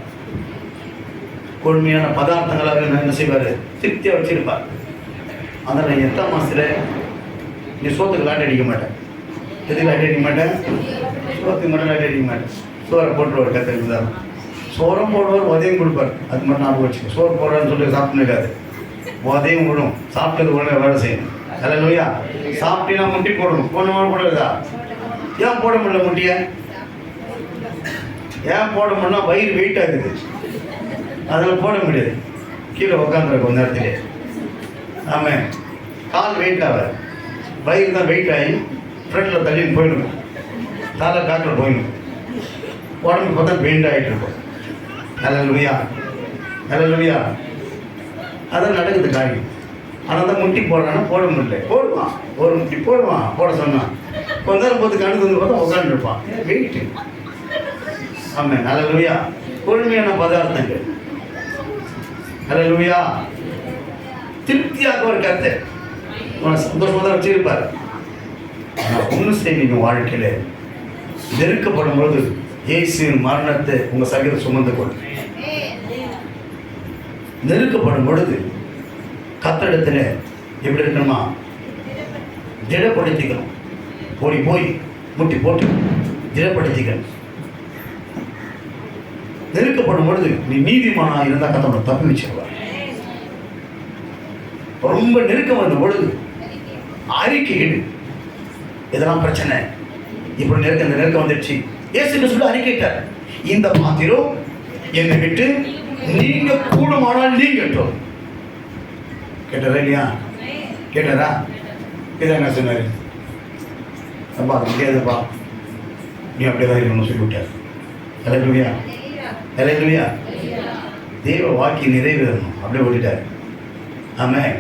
கொழுமையான பதார்த்தங்களாக என்ன செய்வார், திருப்தியாக வச்சிருப்பார். அதனால் 8ஆம் மாதத்தில் நீ சோத்துக்கு லாட்டி அடிக்க மாட்டேன். எதுக்கு லாட்டி அடிக்க மாட்டேன், சோத்துக்கு மட்டும் லாட்டி அடிக்க மாட்டேன். சோறை போட்டுருவார் கர்த்தருக்கு தான். சோறம் போடுவார், உதயம் கொடுப்பார். அது மட்டும் ஞாபகம் வச்சுக்கோ. சோறு போடுறான்னு சொல்லி சாப்பிட்டு இருக்காது, உதயம் விடும். சாப்பிட்டது உடனே வேலை செய்யணும். அல்லேலூயா. சாப்பிட்டீங்கன்னா முட்டி போடணும். போடுறதா? ஏன் போட முடியல முட்டியை? ஏன் போட முடியல? வயிறு வெயிட் ஆகுது, அதில் போட முடியாது. கீழே உட்காந்துருக்க கொஞ்ச நேரத்திலே. ஆமாம், கால் வெயிட் ஆகாது, வயிறு தான் வெயிட் ஆகி ஃப்ரெண்டில் தள்ளின்னு போயிடணும், தலை காட்டில் போயிடணும், உடம்பு பார்த்தா பெயிண்ட் ஆகிட்டு இருக்கும். அல்லேலூயா, அல்லேலூயா. அதான் நடக்குது காரியம். ஆனால் தான் முட்டி போடுறான்னா போட முடியல. போடுவான், ஒரு முட்டி போடுவான், போட சொன்னான். கொஞ்ச நேரம் போட்டு கணக்கு வந்து பார்த்தா உட்காந்துருப்பான், வெயிட்டு. ஆமாம், அல்லேலூயா. கொழுமையான பதார்த்தங்கள். அல்லேலூயா. திருப்தியாக ஒரு கர்த்தர் உங்களை சந்தோஷமாக தான் வச்சிருப்பார். ஆனால் ஒன்று செய்வீங்க, வாழ்க்கையில் நெருக்கப்படும் பொழுது இயேசுவின் மரணத்தை உங்கள் சரீரத்தை சுமந்து கொள். நெருக்கப்படும் பொழுது கர்த்தரிடத்தில் எப்படி இருக்கணுமா, திடப்படுத்திக்கணும். ஓடி போய் முட்டி போட்டு திடப்படுத்திக்கணும். நெருக்கப்படும் பொழுது நீ நீதிமானாக இருந்தால் கர்த்தர் தப்பி வச்சிருவார். ரொம்ப நெருக்கம் வந்த பொழுது அறிக்கையிடு, இதெல்லாம் பிரச்சனை, இப்படி இந்த நெருக்கம் வந்துடுச்சு. இயேசு சொல்லி அறிக்கைட்டார், இந்த பாத்திரம் என்னை விட்டு நீங்க கூடுமானால் நீங்கட்டும். கேட்டாரா இல்லையா? கேட்டாரா? இதான் சொன்னாரு, அப்பா அது முடியாதுப்பா, நீ அப்படியே தான் இருக்கணும்னு சொல்லி விட்டார். அல்லேலூயா, அல்லேலூயா. தேவ வாக்கி நிறைவேறணும், அப்படியே விட்டுட்டார். ஆமாம்.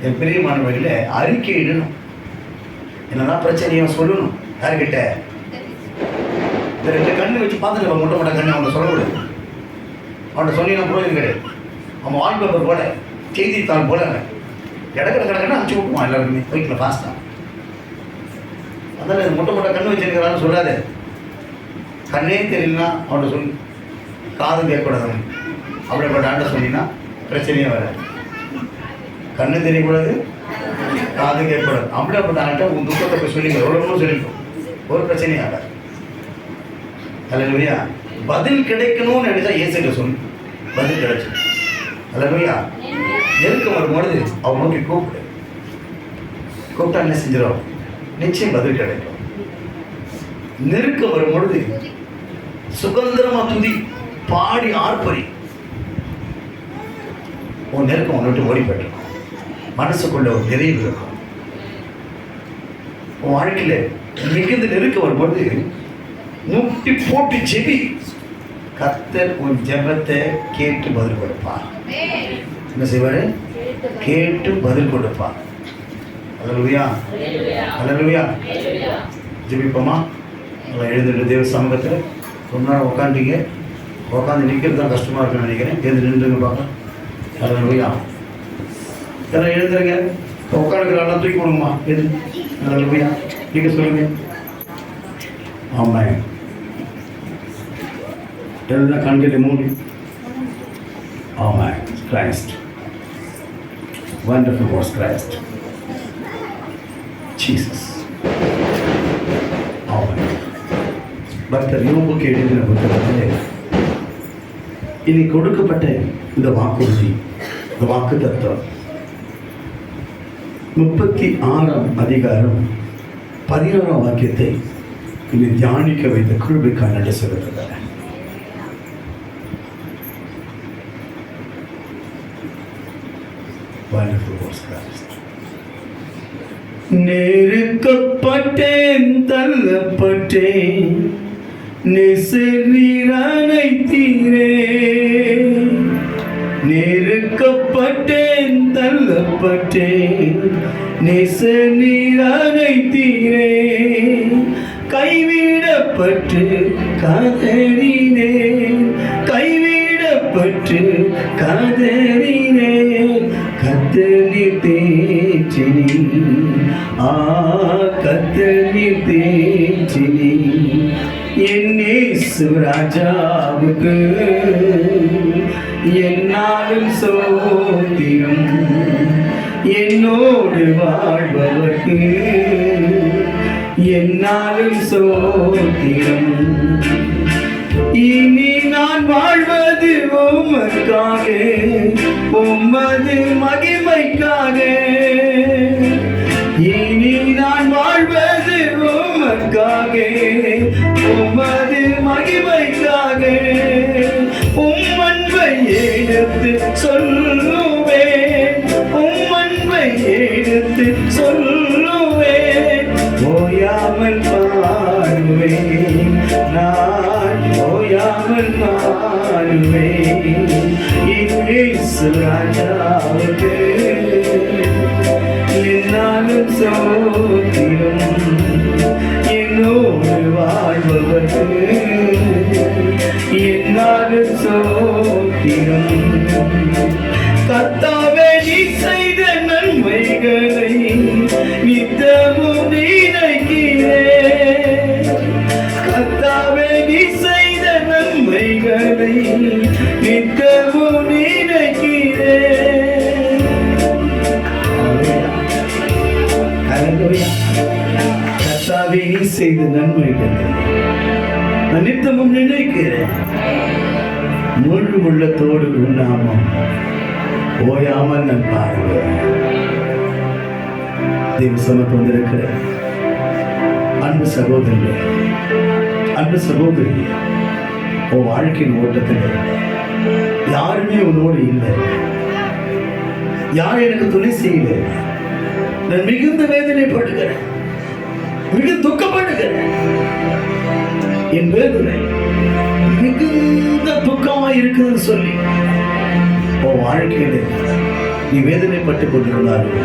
என் பிரியமானவர்களே, அறிக்கை இடணும். என்னதான் பிரச்சனையை சொல்லணும். யாருக்கிட்ட? இந்த 2 கண்ணு வச்சு பார்த்துட்டு மொட்டை மொட்டை கண்ணு அவனை சொல்லக்கூடாது. அவன்கிட்ட சொன்னீங்கன்னா புரோஜனம் கிடையாது. அவன் வால்பேப்பர் போல, செய்தித்தாள் போல கிடக்கிற கிடக்கன்னு அனுப்பிச்சி விட்டுவான் எல்லாருக்குமே வீட்டில் ஃபாஸ்ட்டாக. அதனால் மொட்டை மொட்டை கண்ணு வச்சிருக்கிறான்னு சொல்லாது. கண்ணே தெரியலன்னா அவன்கிட்ட சொல்லு. காது கேட்கக்கூடாது. அப்படிப்பட்ட ஆண்ட சொன்னீங்கன்னா பிரச்சனையே வராது. கண்ணு தெரியக்கூடாது, காது கேட்கக்கூடாது. அப்படிப்பட்ட ஆண்ட உன் துக்கத்தை போய் சொல்லிக்க, எவ்வளோ சொல்லிக்கும், ஒரு பிரச்சனையும் ஆகாது. அல்லேலூயா. பதில் கிடைக்கணும்னு நினைச்சா இயேசுகிட்ட சொல்லு, பதில் கிடைச்சு. அல்லேலூயா. நெருக்கம் வரும்பொழுது அவன் நோக்கி கூப்பிடு. கூப்பிட்டா என்ன செஞ்சிடும், நிச்சயம் பதில் கிடைக்கும். நெருக்கம் வரும்பொழுது சுதந்திரமா துதி, பாடி ஆர்ப்பரி. உன் நெருக்கம் உன்னை விட்டு ஓடி போயிடும். மனசுக்குள்ள ஒரு நிறைவு இருக்கும். உன் வாழ்க்கையில மிகுந்த நெருக்கம் வரும்பொழுது முட்டி போட்டு ஜெபி. கர்த்தர் உன் ஜெபத்தை கேட்டு பதில் கொடுப்பார். என்ன செய்வாரு? கேட்டு பதில் கொடுப்பார். அல்லேலூயா, அல்லேலூயா. ஜெபிப்போமா? நல்லா எழுந்துட்டு தேவ சமூகத்தில் ரொம்ப நேரம் உட்காந்துட்டீங்க. உட்காந்து நிற்கிறது தான் கஷ்டமாக இருக்குன்னு நினைக்கிறேன். எழுந்து நின்றுங்க பார்க்கலாம். அல்லேலூயா. எல்லாம் எழுந்துருங்க. உட்காந்துக்கிறாலாம் தூக்கி கொடுங்கம்மா. எது? அல்லேலூயா. நீங்கள் சொல்லுங்க. ஆமாம். எல்லாம் கண்களை மூடி. ஆமாம். Christ, wonderful was Christ, Jesus. ஆமாம். பக்தர் யோபுக்கு எழுதின புத்தகத்திலே இனி கொடுக்கப்பட்ட இந்த வாக்குறுதி, இந்த வாக்கு தத்துவம் 36ஆம் அதிகாரம் 11ஆம் வாக்கியத்தை இனி தியானிக்க வைத்த கிருபைக்காக நன்றி சொல்லுகிறார். Wonderful words, Christ. நெருக்கப்பட்டேன், தள்ளப்பட்டேன், நீர் அணைத்தீரே. நெருக்கப்பட்டேன், தள்ளப்பட்டேன், நீர் அணைத்தீரே. கைவிடப்பட்டு கதறினேன், கைவிடப்பட்டு கதறினேன். கத்தனி தேற்றினி, கத்தனி தேற்றினி. என் இயேசு ராஜாவுக்கு என்னாலும் சோத்திரம். என்னோடு வாழ்பவர்க்கு என்னாலும் சோத்திரம். இனி நான் வாழ்வது உமக்காக, உமது மகிமைக்காக. இனி நான் வாழ்வது உமக்காக, உமது மகிமைக்காக. அன்பை எடுத்து சொல்லுவேன், அன்பை எடுத்து சொல்லுவேன். ஓயாமல் பாடுவேன், நான் ஓயாமல் பாடுவேன். இயேசு ராஜாவுக்கு என்னாலும் சோத்திரம். என்னோடு வாழ்பவர்க்கு என்னாலும் சோத்திரம். கர்த்தாவே, நீ செய்த நன்மைகளை நித்தமும் நினைக்கிறேன். கர்த்தாவே, நீ செய்த நன்மைகளை நித்தமும் நினைக்கிறேன். கர்த்தாவே, நீ செய்த நன்மைகளை நான் நித்தமும் நினைக்கிறேன். முழு உள்ளத்தோடு நாமம் ஓயாமல் நான் பாடுவேன். தேவ சமத்து வந்திருக்கிற அன்பு சகோதரர்களே, அன்பு சகோதரி, உன் வாழ்க்கையின் ஓட்டத்தில் யாருமே உன்னோடு இல்லை, யாரும் எனக்கு துணை செய்யல. நான் மிகுந்த வேதனைப்படுகிறேன், மிக துக்கப்படுகிறேன். என் வேதனை மிகுந்த துக்கமாக இருக்குதுன்னு சொல்லி உன் வாழ்க்கையில நீ வேதனைப்பட்டுக் கொண்டிருந்தாலும்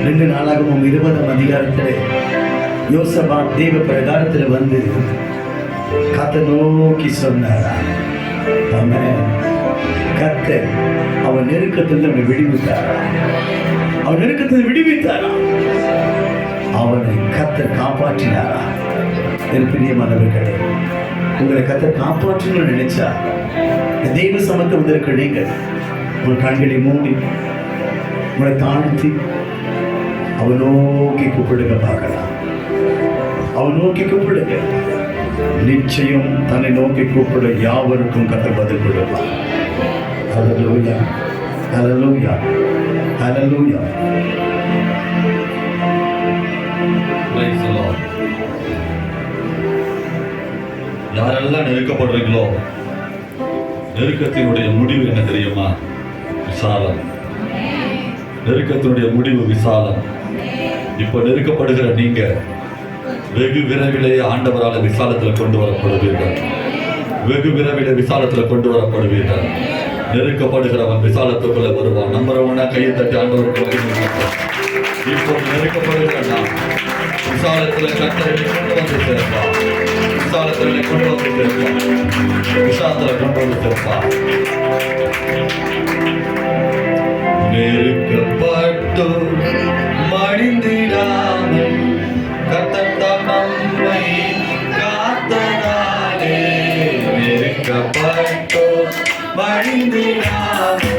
2 நாளாகவும் 20ஆம் அதிகாரத்தில் யோசபாத் தேவ பிரகாரத்தில் வந்து கர்த்தரை நோக்கி சொன்னாரா. கர்த்தர் அவன் நெருக்கத்தில் நம்மை விடுவித்தாரா, அவன் நெருக்கத்தில் விடுவித்தாரா, அவனை கர்த்தர் காப்பாற்றினாரா. என் பிரியமானவர்களே, உங்களை கர்த்தர் காப்பாற்றணும்னு நினைச்சா தெய்வ சமத்து வந்திருக்க நீங்கள் உங்கள் கண்களை மூடி உங்களை தாழ்த்தி அவன் நோக்கி கூப்பிடுங்க பார்க்கலாம். அவன் நோக்கி கூப்பிடுங்க. நிச்சயம் தன்னை நோக்கி கூப்பிட யாவருக்கும் கர்த்தர் பதில் கொடுப்பார். ஹல்லேலூயா, ஹல்லேலூயா, ஹல்லேலூயா. Praise the Lord. யாரெல்லாம் நெருக்கப்படுறீங்களோ, நெருக்கத்தினுடைய முடிவு என்ன தெரியுமா? விசாலம். நெருக்கத்தினுடைய முடிவு விசாலம். இப்ப நெருக்கப்படுகிற நீங்க வெகு விரைவிலே ஆண்டவரால் விசாலத்தில் கொண்டு வரப்படுவீர்கள். வெகு விரைவிலே விசாலத்தில் கொண்டு வரப்படுவீர்கள். நெருக்கப்படுகிறவன் விசாலத்துக்குள்ள வருவான். நம்புறவனா கையை தட்டி ஆண்டவருக்கு இப்போ நெருக்கப்படுகிற நான் விசாலத்தில் கர்த்தரை கொண்டு வந்து சேர்ப்பான். விசாலத்தில் கொண்டு வந்து சேர்ப்பான். விசாலத்தில் கொண்டு வந்து சேர்ப்பான். நெருக்கப்பட்டு மடிந்திடாமல் கர்த்தர் நம்மை காத்ததாலே. நெருக்கப்பட்டு மடிந்திடாமல்